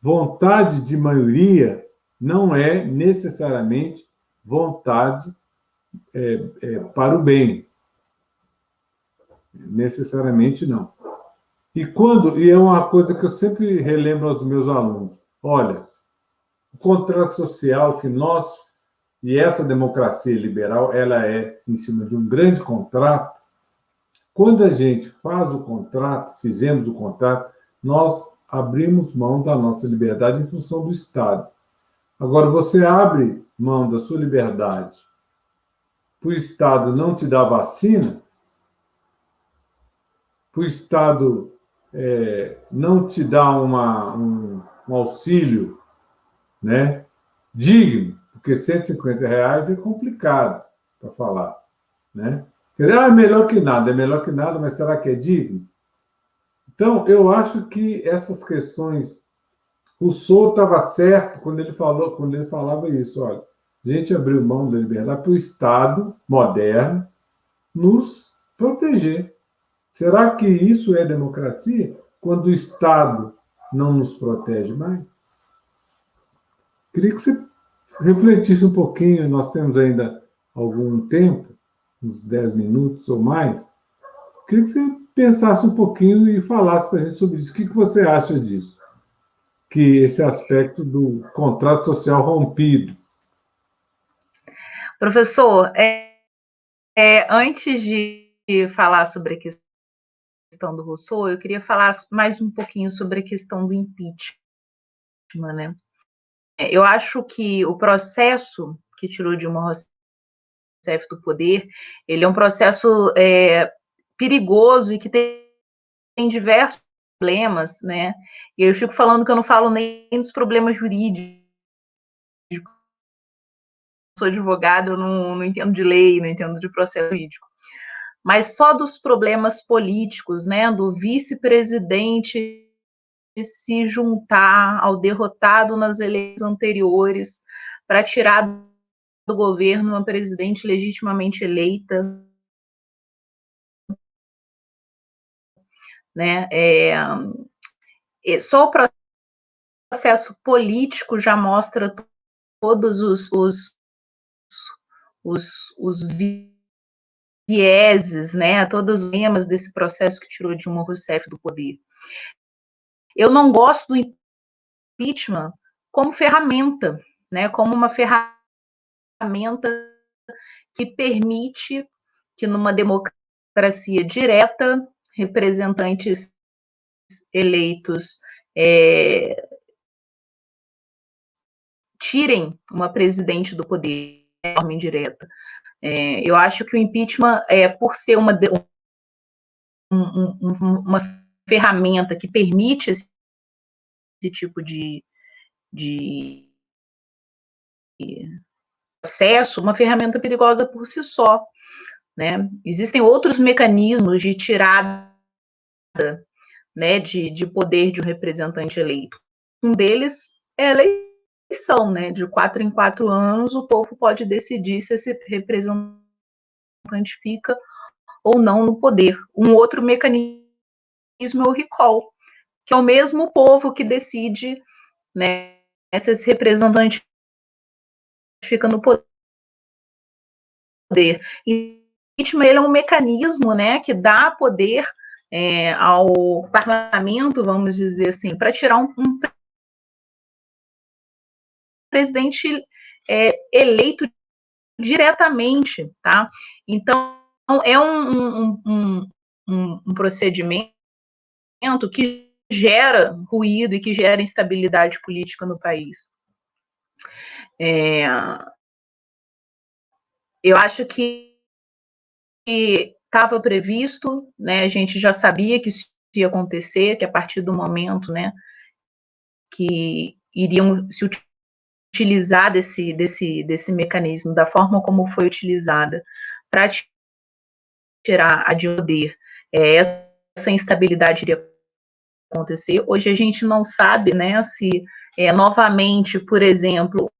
vontade de maioria não é necessariamente vontade para o bem. Necessariamente não. E é uma coisa que eu sempre relembro aos meus alunos. Olha, o contrato social que nós, e essa democracia liberal, ela é em cima de um grande contrato. Quando a gente faz o contrato, fizemos o contrato, nós abrimos mão da nossa liberdade em função do Estado. Agora, você abre mão da sua liberdade para o Estado não te dar vacina, para o Estado não te dar um auxílio, né, digno, porque R$ 150 é complicado para falar. Né? É melhor que nada, mas será que é digno? Então, eu acho que essas questões... Rousseau estava certo quando ele falava isso. Olha, a gente abriu mão da liberdade para o Estado moderno nos proteger. Será que isso é democracia? Quando o Estado não nos protege mais? Queria que você refletisse um pouquinho, nós temos ainda algum tempo, uns 10 minutos ou mais. Queria que você pensasse um pouquinho e falasse para a gente sobre isso. O que você acha disso? Que esse aspecto do contrato social rompido. Professor, antes de falar sobre a questão do Rousseau, eu queria falar mais um pouquinho sobre a questão do impeachment, né? Eu acho que o processo que tirou Dilma Rousseff do poder, ele é um processo perigoso e que tem diversos problemas, né? E eu fico falando que eu não falo nem dos problemas jurídicos. Sou advogada, eu não entendo de lei, não entendo de processo jurídico. Mas só dos problemas políticos, né? Do vice-presidente se juntar ao derrotado nas eleições anteriores para tirar do governo uma presidente legitimamente eleita, né? Só o processo político já mostra todos os vieses, né? Todos os temas desse processo que tirou Dilma Rousseff do poder. Eu não gosto do impeachment como ferramenta, né? Como uma ferramenta que permite que numa democracia direta representantes eleitos tirem uma presidente do poder de forma indireta. Eu acho que o impeachment, por ser uma ferramenta que permite esse tipo de processo, uma ferramenta perigosa por si só. Né? Existem outros mecanismos de tirada, né, de poder de um representante eleito. Um deles é a eleição, né? De 4 em 4 anos, o povo pode decidir se esse representante fica ou não no poder. Um outro mecanismo é o recall, que é o mesmo povo que decide, né, se esse representante fica no poder. E o impeachment é um mecanismo, né, que dá poder ao parlamento, vamos dizer assim, para tirar um presidente eleito diretamente, tá? Então, é um procedimento que gera ruído e que gera instabilidade política no país. Eu acho que estava previsto, né, a gente já sabia que isso ia acontecer, que a partir do momento, né, que iriam se utilizar desse mecanismo, da forma como foi utilizada, para tirar a de poder, essa instabilidade iria acontecer. Hoje a gente não sabe, né, se novamente, por exemplo,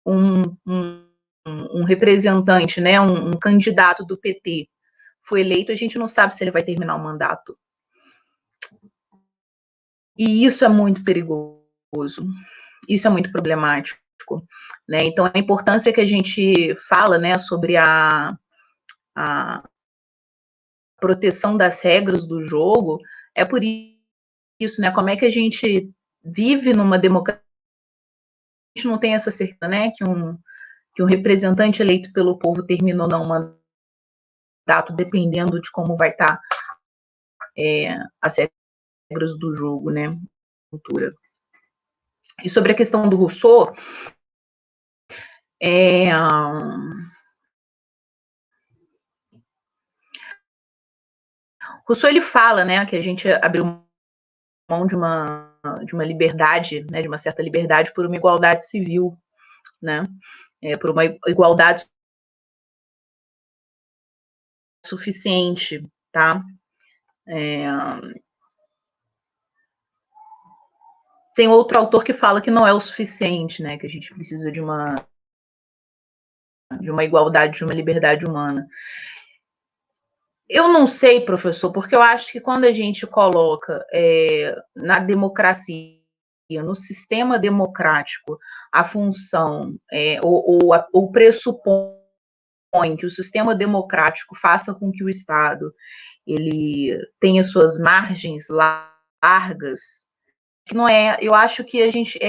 um representante, né, um candidato do PT foi eleito, a gente não sabe se ele vai terminar o mandato. E isso é muito perigoso, isso é muito problemático, né? Então, a importância que a gente fala, né, sobre a proteção das regras do jogo é por isso, né? Como é que a gente vive numa democracia? A gente não tem essa certeza, né, que um representante eleito pelo povo termina ou não o mandato, dependendo de como vai estar as regras do jogo, né? Cultura. E sobre a questão do Rousseau, Rousseau ele fala, né, que a gente abriu mão de uma liberdade, né, de uma certa liberdade por uma igualdade civil, né, por uma igualdade suficiente, tá? Tem outro autor que fala que não é o suficiente, né, que a gente precisa de uma igualdade, de uma liberdade humana. Eu não sei, professor, porque eu acho que quando a gente coloca na democracia, no sistema democrático, a função ou pressupõe que o sistema democrático faça com que o Estado ele tenha suas margens largas, que não é. Eu acho que a gente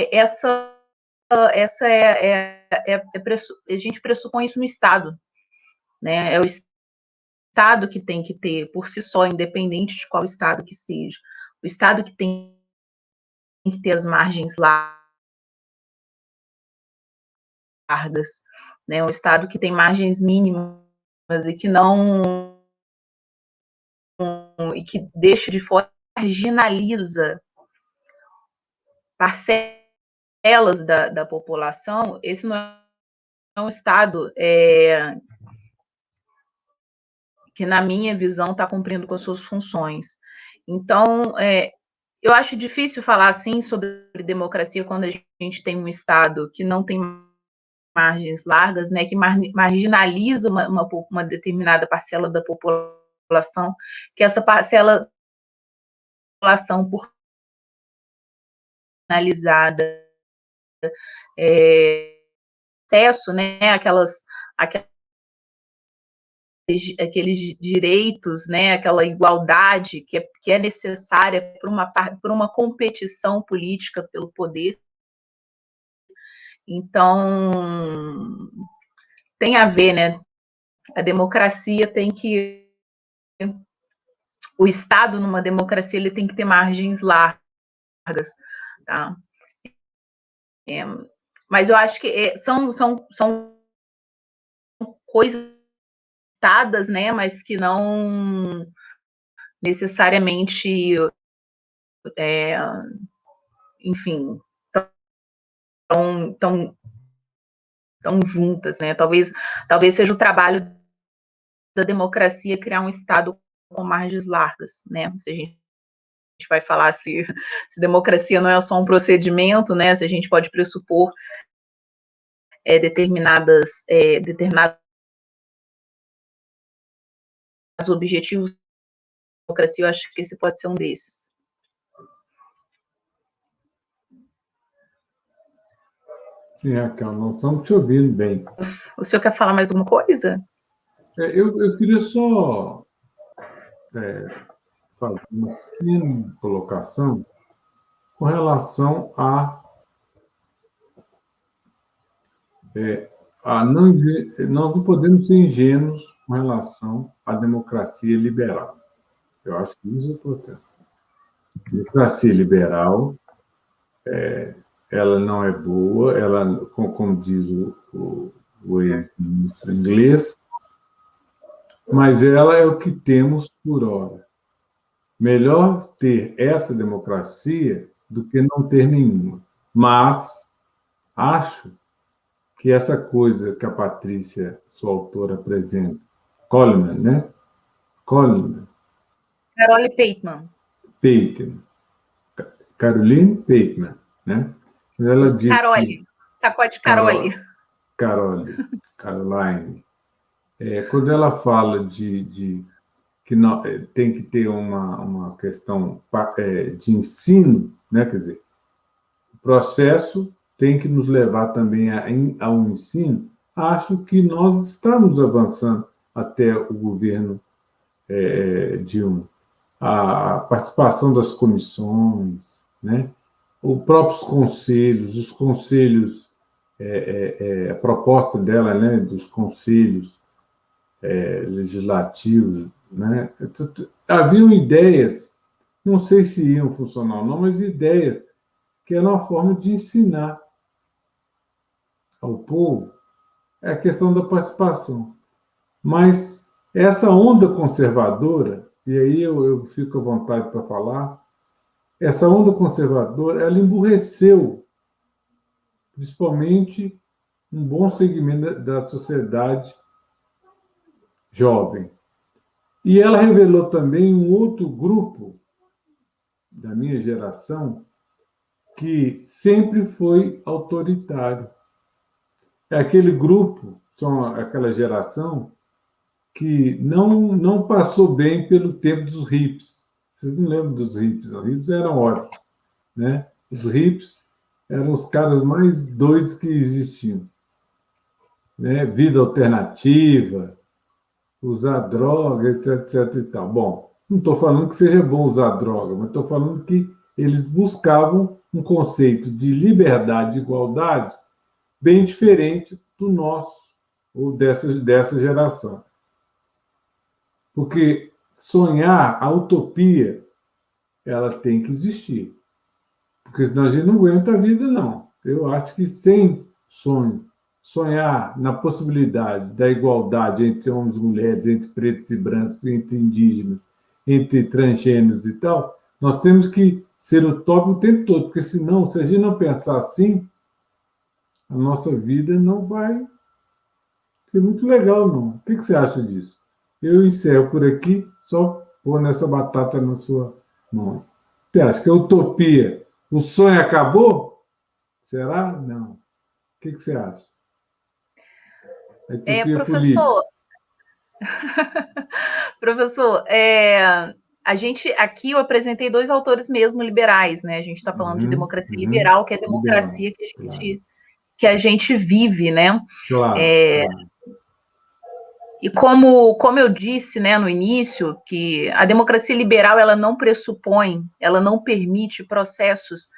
a gente pressupõe isso no Estado, né? É o Estado que tem que ter, por si só, independente de qual Estado que seja, o Estado que tem que ter as margens largas, né? Um Estado que tem margens mínimas e que não e que deixa de fora, marginaliza parcelas da população. Esse não é um Estado que, na minha visão, está cumprindo com as suas funções. Então, eu acho difícil falar assim sobre democracia quando a gente tem um Estado que não tem margens largas, né, que marginaliza uma determinada parcela da população, que essa parcela da população, por analisada, acesso, né, aqueles direitos, né, aquela igualdade que é necessária por uma competição política pelo poder. Então, tem a ver, né? A democracia tem que... O Estado, numa democracia, ele tem que ter margens largas, tá? Mas eu acho que são coisas dadas, né? Mas que não necessariamente, enfim, tão juntas, né? Talvez seja o trabalho da democracia criar um Estado com margens largas, né? Se a gente vai falar se democracia não é só um procedimento, né? Se a gente pode pressupor determinados objetivos da democracia, eu acho que esse pode ser um desses. Sim, Raquel, nós estamos te ouvindo bem. O senhor quer falar mais alguma coisa? Eu queria só fazer uma pequena colocação com relação nós não podemos ser ingênuos com relação à democracia liberal. Eu acho que isso é importante. A democracia liberal, ela não é boa, ela, como diz o ex-ministro inglês, mas ela é o que temos por hora. Melhor ter essa democracia do que não ter nenhuma. Mas acho que essa coisa que a Patrícia, sua autora, apresenta, Coleman, né? Coleman. Carole Pateman. Pateman. Caroline Pateman, né? Ela diz Carole. Sacode Carole. Caroline. Quando ela fala de que tem que ter uma questão de ensino, né? Quer dizer, o processo tem que nos levar também ao ensino. Acho que nós estamos avançando até o governo Dilma. A participação das comissões, né? Os próprios conselhos, a proposta dela, né, dos conselhos legislativos, né? Haviam ideias, não sei se iam funcionar ou não, mas ideias que eram uma forma de ensinar ao povo a questão da participação. Mas essa onda conservadora, e aí eu fico à vontade para falar, essa onda conservadora, ela emburreceu, principalmente um bom segmento da sociedade jovem. E ela revelou também um outro grupo da minha geração que sempre foi autoritário. É aquele grupo, aquela geração que não passou bem pelo tempo dos hippies. Vocês não lembram dos hippies? Os hippies eram ótimos, né? Os hippies eram os caras mais doidos que existiam, né? Vida alternativa, usar droga, etc e tal. Bom, não estou falando que seja bom usar droga, mas estou falando que eles buscavam um conceito de liberdade e igualdade bem diferente do nosso, ou dessa geração. Porque sonhar, a utopia, ela tem que existir. Porque senão a gente não aguenta a vida, não. Eu acho que sem sonho, sonhar na possibilidade da igualdade entre homens e mulheres, entre pretos e brancos, entre indígenas, entre transgêneros e tal, nós temos que ser utópico o tempo todo, porque senão, se a gente não pensar assim, a nossa vida não vai ser muito legal, não. O que você acha disso? Eu encerro por aqui, só pondo essa batata na sua mão. Você acha que a utopia, o sonho acabou? Será? Não. O que você acha? A utopia professor, professor, a gente aqui eu apresentei 2 autores mesmo liberais, né? A gente está falando de democracia liberal, que é a democracia liberal, que a gente vive, né? Claro. E como eu disse, né, no início, que a democracia liberal ela não pressupõe, ela não permite processos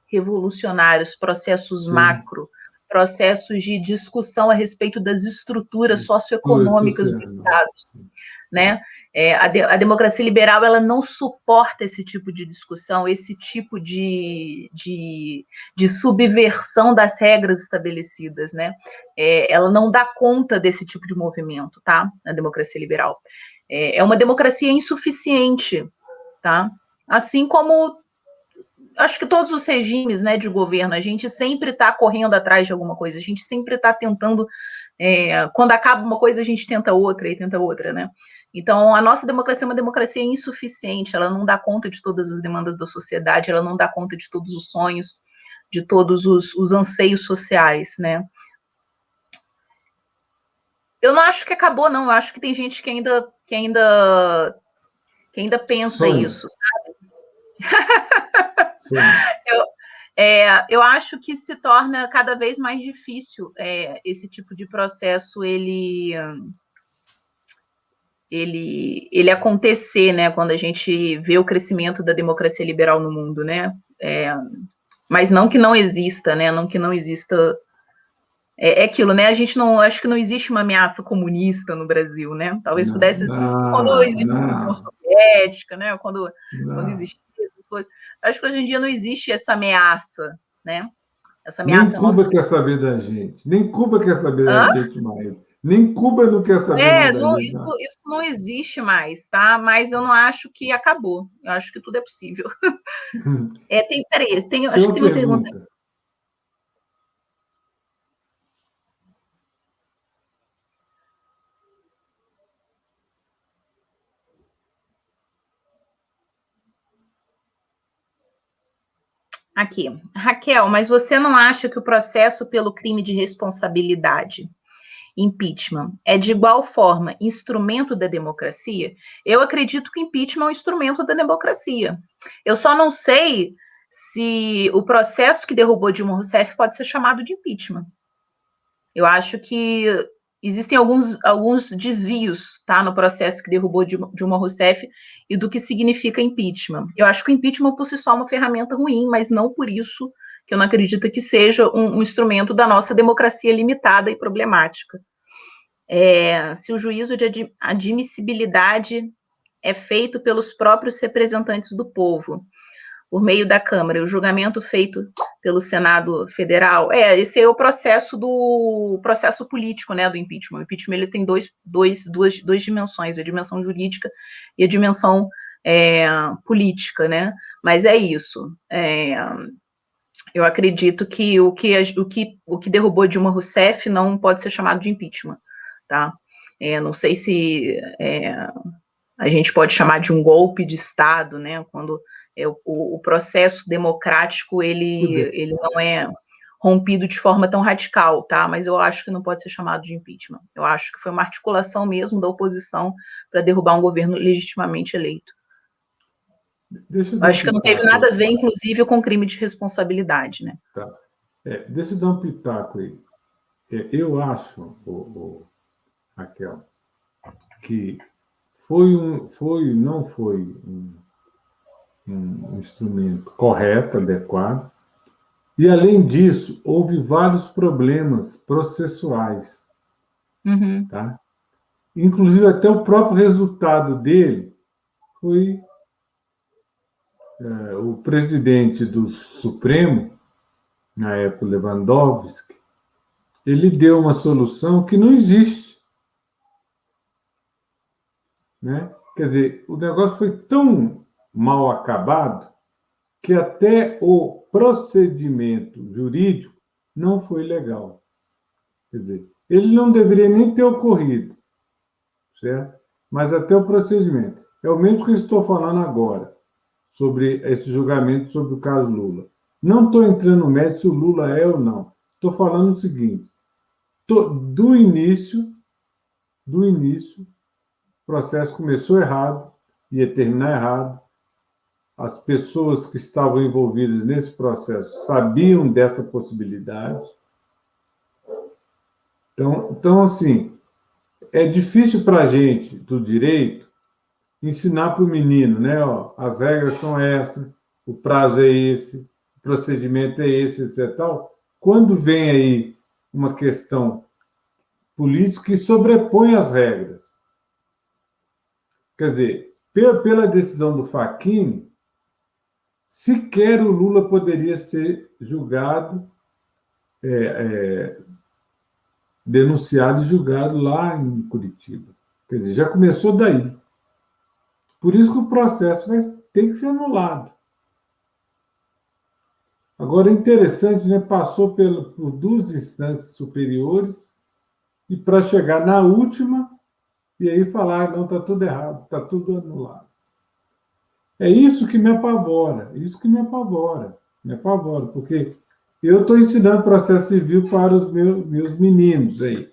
revolucionários, processos macro, processos de discussão a respeito das estruturas socioeconômicas do Estado, né? A democracia liberal ela não suporta esse tipo de discussão, esse tipo de subversão das regras estabelecidas, né? Ela não dá conta desse tipo de movimento, tá? A democracia liberal é uma democracia insuficiente, tá? Assim como acho que todos os regimes, né, de governo, a gente sempre está correndo atrás de alguma coisa, a gente sempre está tentando, quando acaba uma coisa, a gente tenta outra e tenta outra, né? Então, a nossa democracia é uma democracia insuficiente, ela não dá conta de todas as demandas da sociedade, ela não dá conta de todos os sonhos, de todos os anseios sociais, né? Eu não acho que acabou, não, eu acho que tem gente que ainda pensa isso, sabe? Eu acho que se torna cada vez mais difícil esse tipo de processo ele acontecer, né, quando a gente vê o crescimento da democracia liberal no mundo, né, mas não que não exista, né, não que não exista É aquilo, né? A gente não, acho que não existe uma ameaça comunista no Brasil, né? Talvez Não, pudesse, quando não, existiu a União não, Soviética, né? Quando não. existia essas coisas. Acho que hoje em dia não existe essa ameaça, né? Essa Nem ameaça ao nosso. Cuba quer saber da gente. Nem Cuba quer saber da Hã? gente mais. Nem Cuba não quer saber mais da Não, gente. isso, Não. isso não existe mais, tá? Mas eu não acho que acabou. Eu acho que tudo é possível. Peraí, Tem acho que uma tem uma pergunta pergunta. aqui. Raquel, mas você não acha que o processo pelo crime de responsabilidade, impeachment, é de igual forma instrumento da democracia? Eu acredito que impeachment é um instrumento da democracia. Eu só não sei se o processo que derrubou Dilma Rousseff pode ser chamado de impeachment. Eu acho que existem alguns desvios, tá, no processo que derrubou Dilma Rousseff e do que significa impeachment. Eu acho que o impeachment por si só é uma ferramenta ruim, mas não por isso que eu não acredito que seja um instrumento da nossa democracia limitada e problemática. Se o juízo de admissibilidade é feito pelos próprios representantes do povo, por meio da Câmara, o julgamento feito pelo Senado Federal, esse é o processo político, né, do impeachment. O impeachment ele tem duas dimensões, a dimensão jurídica e a dimensão política, né? Mas é isso. Eu acredito que o que derrubou Dilma Rousseff não pode ser chamado de impeachment, tá? Não sei se a gente pode chamar de um golpe de Estado, né? Quando o processo democrático ele não é rompido de forma tão radical, tá? Mas eu acho que não pode ser chamado de impeachment. Eu acho que foi uma articulação mesmo da oposição para derrubar um governo legitimamente eleito. Deixa eu Eu dar um acho que não teve nada pitaco. a ver, inclusive, com crime de responsabilidade, né? Tá. Deixa eu dar um pitaco aí. Eu acho, Raquel, que não foi um instrumento correto, adequado, e, além disso, houve vários problemas processuais. Uhum. Tá? Inclusive, até o próprio resultado dele foi o presidente do Supremo, na época, Lewandowski, ele deu uma solução que não existe. Né? Quer dizer, o negócio foi tão mal acabado que até o procedimento jurídico não foi legal. Quer dizer, ele não deveria nem ter ocorrido, certo? Mas até o procedimento. É o mesmo que eu estou falando agora, sobre esse julgamento sobre o caso Lula. Não estou entrando no mérito se o Lula é ou não. Estou falando o seguinte, do início, o processo começou errado, ia terminar errado, as pessoas que estavam envolvidas nesse processo sabiam dessa possibilidade. Então assim, é difícil para a gente, do direito, ensinar para o menino, né? As regras são essas, o prazo é esse, o procedimento é esse, etc. Tal. Quando vem aí uma questão política que sobrepõe as regras. Quer dizer, pela decisão do Facchini, sequer o Lula poderia ser julgado, denunciado e julgado lá em Curitiba. Quer dizer, já começou daí. Por isso que o processo tem que ser anulado. Agora, é interessante, né? Passou por duas instâncias superiores e para chegar na última e aí falar, não, está tudo errado, está tudo anulado. É isso que me apavora, porque eu estou ensinando processo civil para os meus meninos aí.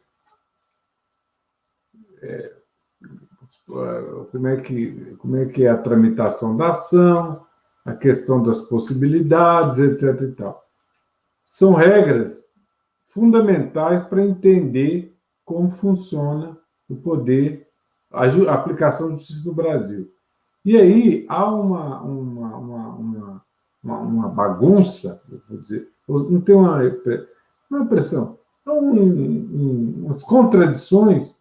Como é que é a tramitação da ação, a questão das possibilidades, etc. e tal. São regras fundamentais para entender como funciona o poder, a aplicação da justiça no Brasil. E aí há uma bagunça, eu vou dizer, não tem uma impressão, umas contradições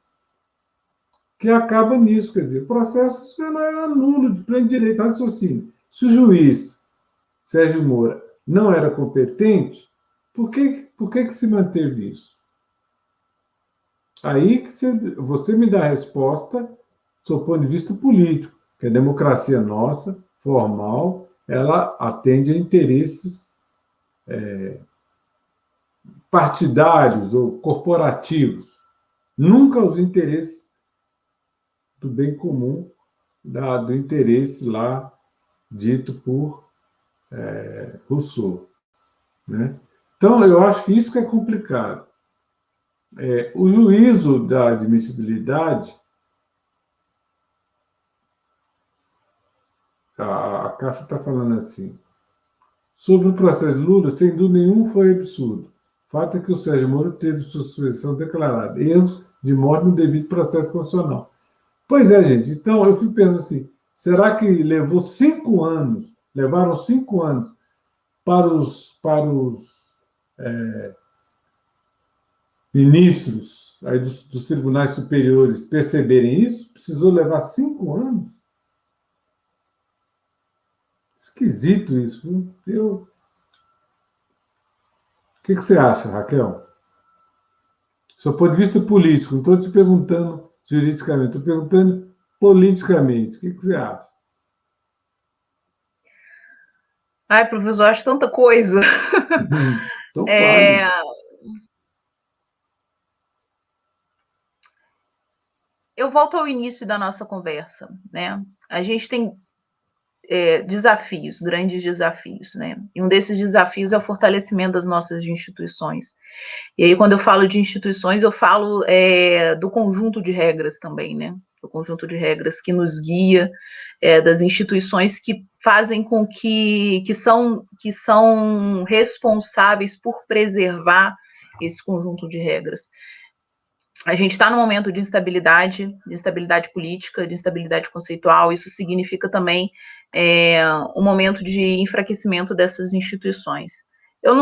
que acabam nisso, quer dizer, o processo era nulo de pleno direito de raciocínio. Se o juiz Sérgio Moro não era competente, por que se manteve isso? Aí que você me dá a resposta do seu ponto de vista político, que a democracia nossa, formal, ela atende a interesses partidários ou corporativos, nunca os interesses do bem comum, do interesse lá dito por Rousseau. Né? Então, eu acho que isso que é complicado. O juízo da admissibilidade, a Cássia está falando assim, sobre o processo de Lula, sem dúvida nenhuma foi absurdo. O fato é que o Sérgio Moro teve sua suspeição declarada, erros de morte no devido processo constitucional. Pois é, gente, então eu fico pensando assim, será que levaram 5 anos para os ministros aí dos tribunais superiores perceberem isso? Precisou levar 5 anos? Esquisito isso, viu? O que você acha, Raquel? Do seu ponto de vista político, não estou te perguntando juridicamente, estou perguntando politicamente. O que você acha? Ai, professor, acho tanta coisa. Então fale. Eu volto ao início da nossa conversa, né? A gente tem desafios, grandes desafios, né? E um desses desafios é o fortalecimento das nossas instituições. E aí, quando eu falo de instituições, eu falo do conjunto de regras também, né? Do conjunto de regras que nos guia, das instituições que fazem com que são responsáveis por preservar esse conjunto de regras. A gente está num momento de instabilidade política, de instabilidade conceitual. Isso significa também um momento de enfraquecimento dessas instituições. Eu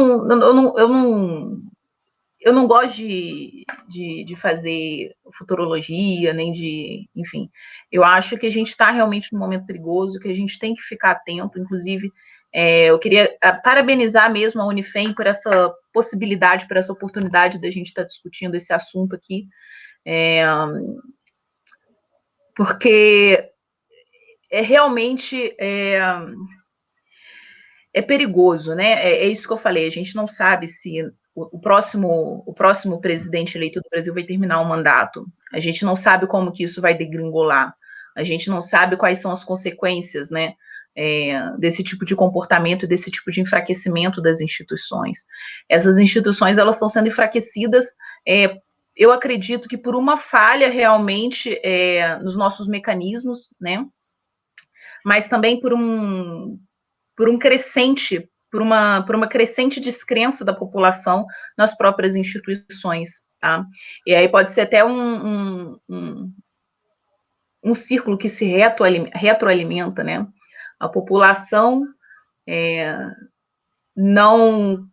não gosto de fazer futurologia, nem de, enfim. Eu acho que a gente está realmente num momento perigoso, que a gente tem que ficar atento. Inclusive, eu queria parabenizar mesmo a Unifem por essa possibilidade, por essa oportunidade da gente estar discutindo esse assunto aqui, porque realmente é perigoso, né? É isso que eu falei. A gente não sabe se o próximo presidente eleito do Brasil vai terminar o mandato. A gente não sabe como que isso vai degringolar. A gente não sabe quais são as consequências, né? Desse tipo de comportamento, desse tipo de enfraquecimento das instituições. Essas instituições, elas estão sendo enfraquecidas, eu acredito que por uma falha realmente nos nossos mecanismos, né? Mas também por uma crescente descrença da população nas próprias instituições, tá? E aí pode ser até um círculo que se retroalimenta, né? A população não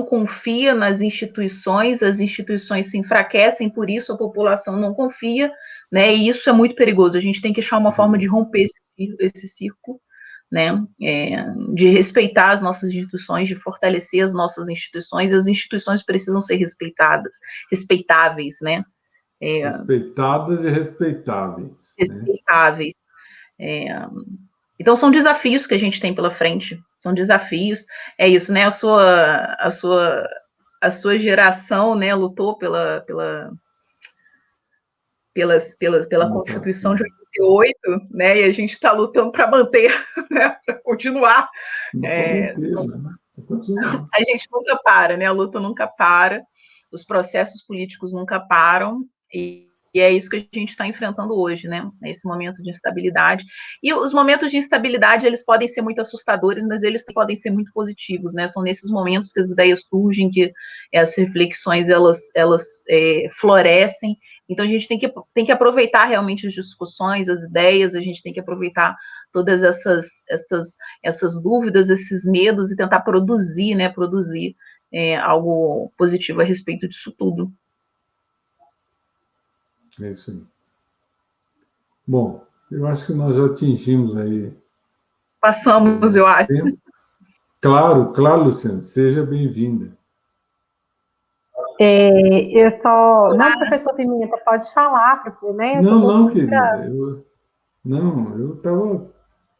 confia nas instituições, as instituições se enfraquecem, por isso a população não confia, né? E isso é muito perigoso. A gente tem que achar uma forma de romper esse círculo, né? De respeitar as nossas instituições, de fortalecer as nossas instituições. As instituições precisam ser respeitáveis, né? Respeitadas e respeitáveis. Respeitáveis. Né? Então, são desafios que a gente tem pela frente, são desafios. É isso, né? A sua geração, né, lutou pela Constituição de 88, né? E a gente está lutando para manter, né? Para continuar. A gente nunca para, né? A luta nunca para, os processos políticos nunca param, e é isso que a gente está enfrentando hoje, né? Esse momento de instabilidade. E os momentos de instabilidade, eles podem ser muito assustadores, mas eles podem ser muito positivos, né? São nesses momentos que as ideias surgem, que as reflexões, elas florescem. Então, a gente tem que aproveitar realmente as discussões, as ideias, a gente tem que aproveitar todas essas dúvidas, esses medos, e tentar produzir, né? Produzir algo positivo a respeito disso tudo. É isso aí. Bom, eu acho que nós já atingimos aí Passamos, eu nosso acho. tempo. Claro, claro, Luciana, seja bem-vinda. Eu só... Não, professor Pimenta, pode falar, né? Eu só Não, estou não, aqui querida, para... eu estava...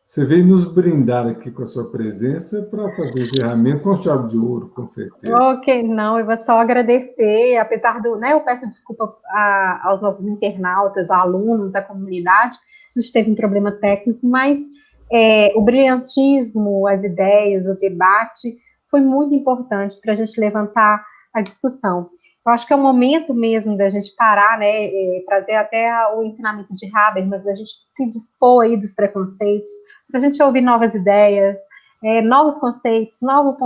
Você veio nos brindar aqui com a sua presença para fazer o encerramento com chave de ouro, com certeza. Ok, não, eu vou só agradecer, apesar do, né, eu peço desculpa aos nossos internautas, alunos, à comunidade, a gente teve um problema técnico, mas o brilhantismo, as ideias, o debate foi muito importante para a gente levantar a discussão. Eu acho que é o momento mesmo da gente parar, né, trazer até o ensinamento de Habermas, da gente se dispor aí dos preconceitos, para a gente ouvir novas ideias, novos conceitos, novos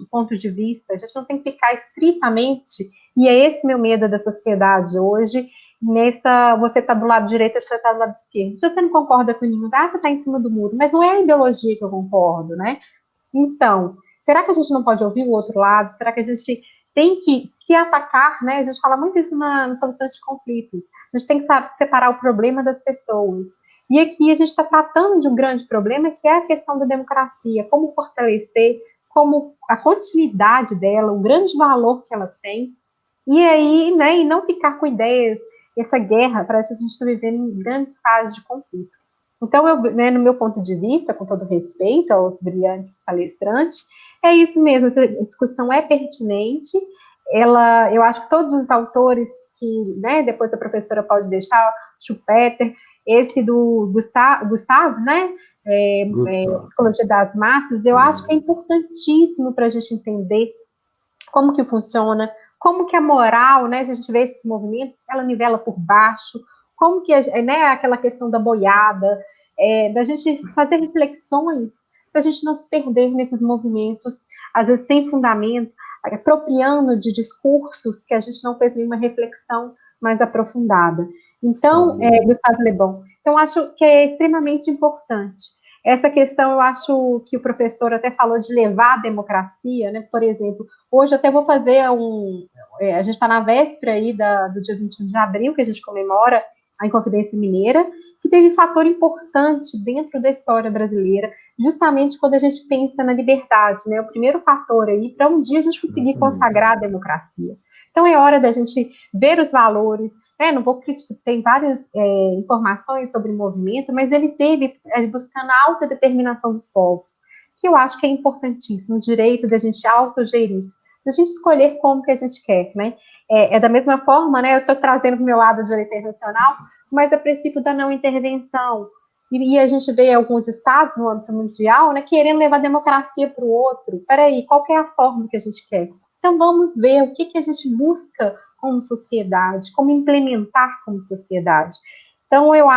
pontos de vista. A gente não tem que ficar estritamente, e é esse meu medo da sociedade hoje, você está do lado direito, você está do lado esquerdo. Se você não concorda com nenhum, você está em cima do muro, mas não é a ideologia que eu concordo, né? Então, será que a gente não pode ouvir o outro lado? Será que a gente tem que se atacar, né? A gente fala muito isso nas soluções de conflitos. A gente tem que separar o problema das pessoas. E aqui a gente está tratando de um grande problema, que é a questão da democracia, como fortalecer, como a continuidade dela, o grande valor que ela tem, e aí, né, e não ficar com ideias, essa guerra, parece que a gente está vivendo em grandes fases de conflito. Então, né, no meu ponto de vista, com todo respeito aos brilhantes palestrantes, é isso mesmo, essa discussão é pertinente, eu acho que todos os autores que, né, depois a professora pode deixar, Schumpeter, esse do Gustavo, né, Psicologia das Massas, eu acho que é importantíssimo para a gente entender como que funciona, como que a moral, né, se a gente vê esses movimentos, ela nivela por baixo, como que, né, aquela questão da boiada, da gente fazer reflexões para a gente não se perder nesses movimentos, às vezes sem fundamento, apropriando de discursos que a gente não fez nenhuma reflexão mais aprofundada. Então, Gustavo Le Bon, então acho que é extremamente importante. Essa questão, eu acho que o professor até falou de levar a democracia, né? Por exemplo, hoje até vou fazer a gente está na véspera aí do dia 21 de abril, que a gente comemora a Inconfidência Mineira, que teve um fator importante dentro da história brasileira, justamente quando a gente pensa na liberdade, né? O primeiro fator aí para um dia a gente conseguir consagrar a democracia. Então é hora da gente ver os valores, né? Não vou criticar, tem várias informações sobre o movimento, mas ele teve buscando a autodeterminação dos povos, que eu acho que é importantíssimo, o direito da gente autogerir, da gente escolher como que a gente quer, né? Da mesma forma, né? Eu estou trazendo para o meu lado de direito internacional, mas é o princípio da não intervenção. E a gente vê alguns estados no âmbito mundial, né, querendo levar a democracia para o outro. Peraí, qual que é a forma que a gente quer? Então vamos ver o que a gente busca como sociedade, como implementar como sociedade. Então eu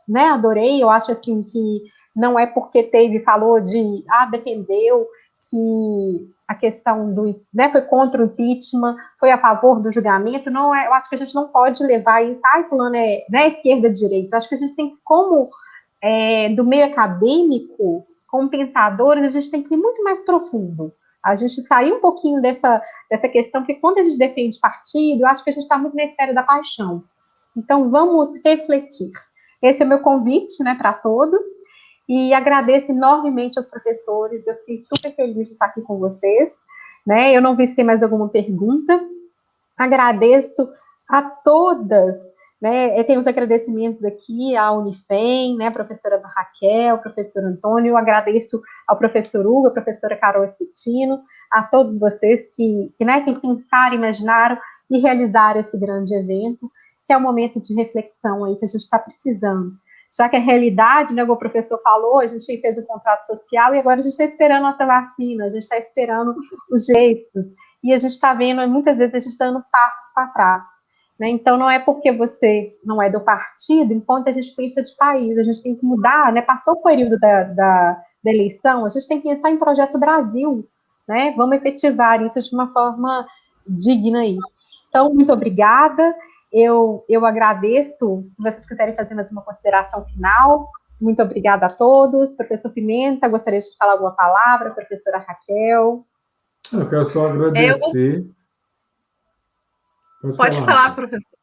né, adorei, eu acho assim que não é porque falou de, defendeu que a questão né, foi contra o impeachment, foi a favor do julgamento, não é, eu acho que a gente não pode levar isso, fulano né, esquerda, direita, eu acho que a gente tem como, do meio acadêmico, como pensadores, a gente tem que ir muito mais profundo, a gente sair um pouquinho dessa questão, porque quando a gente defende partido, eu acho que a gente está muito na esfera da paixão, então vamos refletir. Esse é o meu convite, né, para todos, e agradeço enormemente aos professores, eu fiquei super feliz de estar aqui com vocês, né? Eu não vi se tem mais alguma pergunta. Agradeço a todas, né? Eu tenho os agradecimentos aqui à Unifem, né? A professora Raquel, professor Antônio, eu agradeço ao professor Hugo, a professora Carol Esquetino, a todos vocês né, que pensaram, imaginaram e realizaram esse grande evento, que é um momento de reflexão aí que a gente está precisando. Já que a realidade, né, o professor falou, a gente fez o contrato social e agora a gente está esperando a nossa vacina, a gente está esperando os jeitos, e a gente está vendo, muitas vezes, a gente está dando passos para trás. Né? Então, não é porque você não é do partido, enquanto a gente pensa de país, a gente tem que mudar, né? Passou o período da eleição, a gente tem que pensar em Projeto Brasil, né? Vamos efetivar isso de uma forma digna aí. Então, muito obrigada. Eu agradeço, se vocês quiserem fazer mais uma consideração final, muito obrigada a todos. Professor Pimenta, gostaria de falar alguma palavra, professora Raquel. Eu quero só agradecer. Pode falar, professor.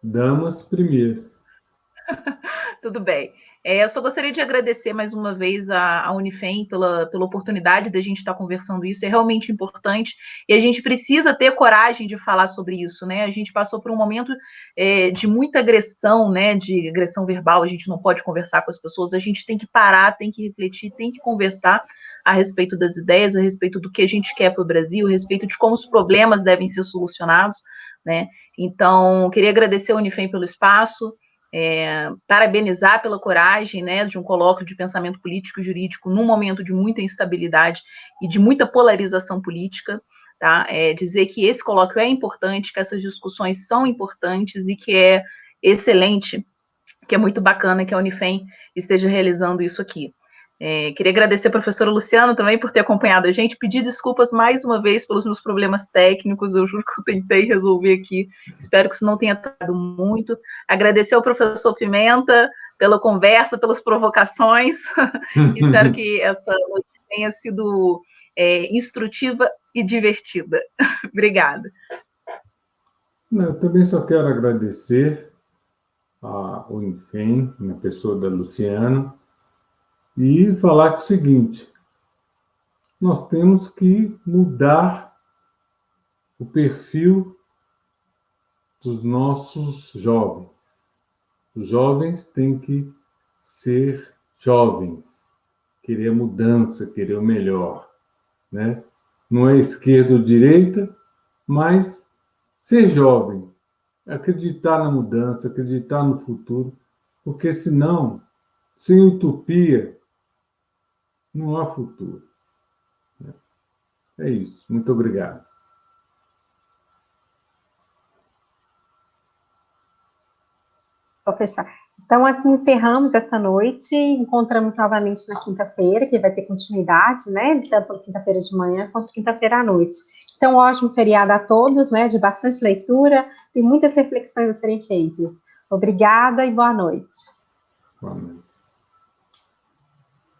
Damas primeiro. Tudo bem. Eu só gostaria de agradecer mais uma vez a Unifem pela oportunidade de a gente estar conversando isso. É realmente importante e a gente precisa ter coragem de falar sobre isso, né? A gente passou por um momento de muita agressão, né? De agressão verbal. A gente não pode conversar com as pessoas. A gente tem que parar, tem que refletir, tem que conversar a respeito das ideias, a respeito do que a gente quer para o Brasil, a respeito de como os problemas devem ser solucionados, né? Então, queria agradecer a Unifem pelo espaço. Parabenizar pela coragem, né, de um colóquio de pensamento político e jurídico num momento de muita instabilidade e de muita polarização política, tá? Dizer que esse colóquio é importante, que essas discussões são importantes e que é excelente, que é muito bacana que a Unifem esteja realizando isso aqui. Queria agradecer ao professor Luciano também por ter acompanhado a gente, pedir desculpas mais uma vez pelos meus problemas técnicos, eu juro que eu tentei resolver aqui, espero que isso não tenha atrapalhado muito. Agradecer ao professor Pimenta pela conversa, pelas provocações, espero que essa noite tenha sido instrutiva e divertida. Obrigada. Eu também só quero agradecer a Unifem, na pessoa da Luciana, e falar o seguinte: nós temos que mudar o perfil dos nossos jovens. Os jovens têm que ser jovens, querer mudança, querer o melhor, né? Não é esquerda ou direita, mas ser jovem, acreditar na mudança, acreditar no futuro, porque senão, sem utopia, não há futuro. É isso. Muito obrigado. Vou fechar. Então, assim, encerramos essa noite, encontramos novamente na quinta-feira, que vai ter continuidade, né, tanto quinta-feira de manhã quanto quinta-feira à noite. Então, ótimo feriado a todos, né, de bastante leitura, tem muitas reflexões a serem feitas. Obrigada e boa noite. Boa noite.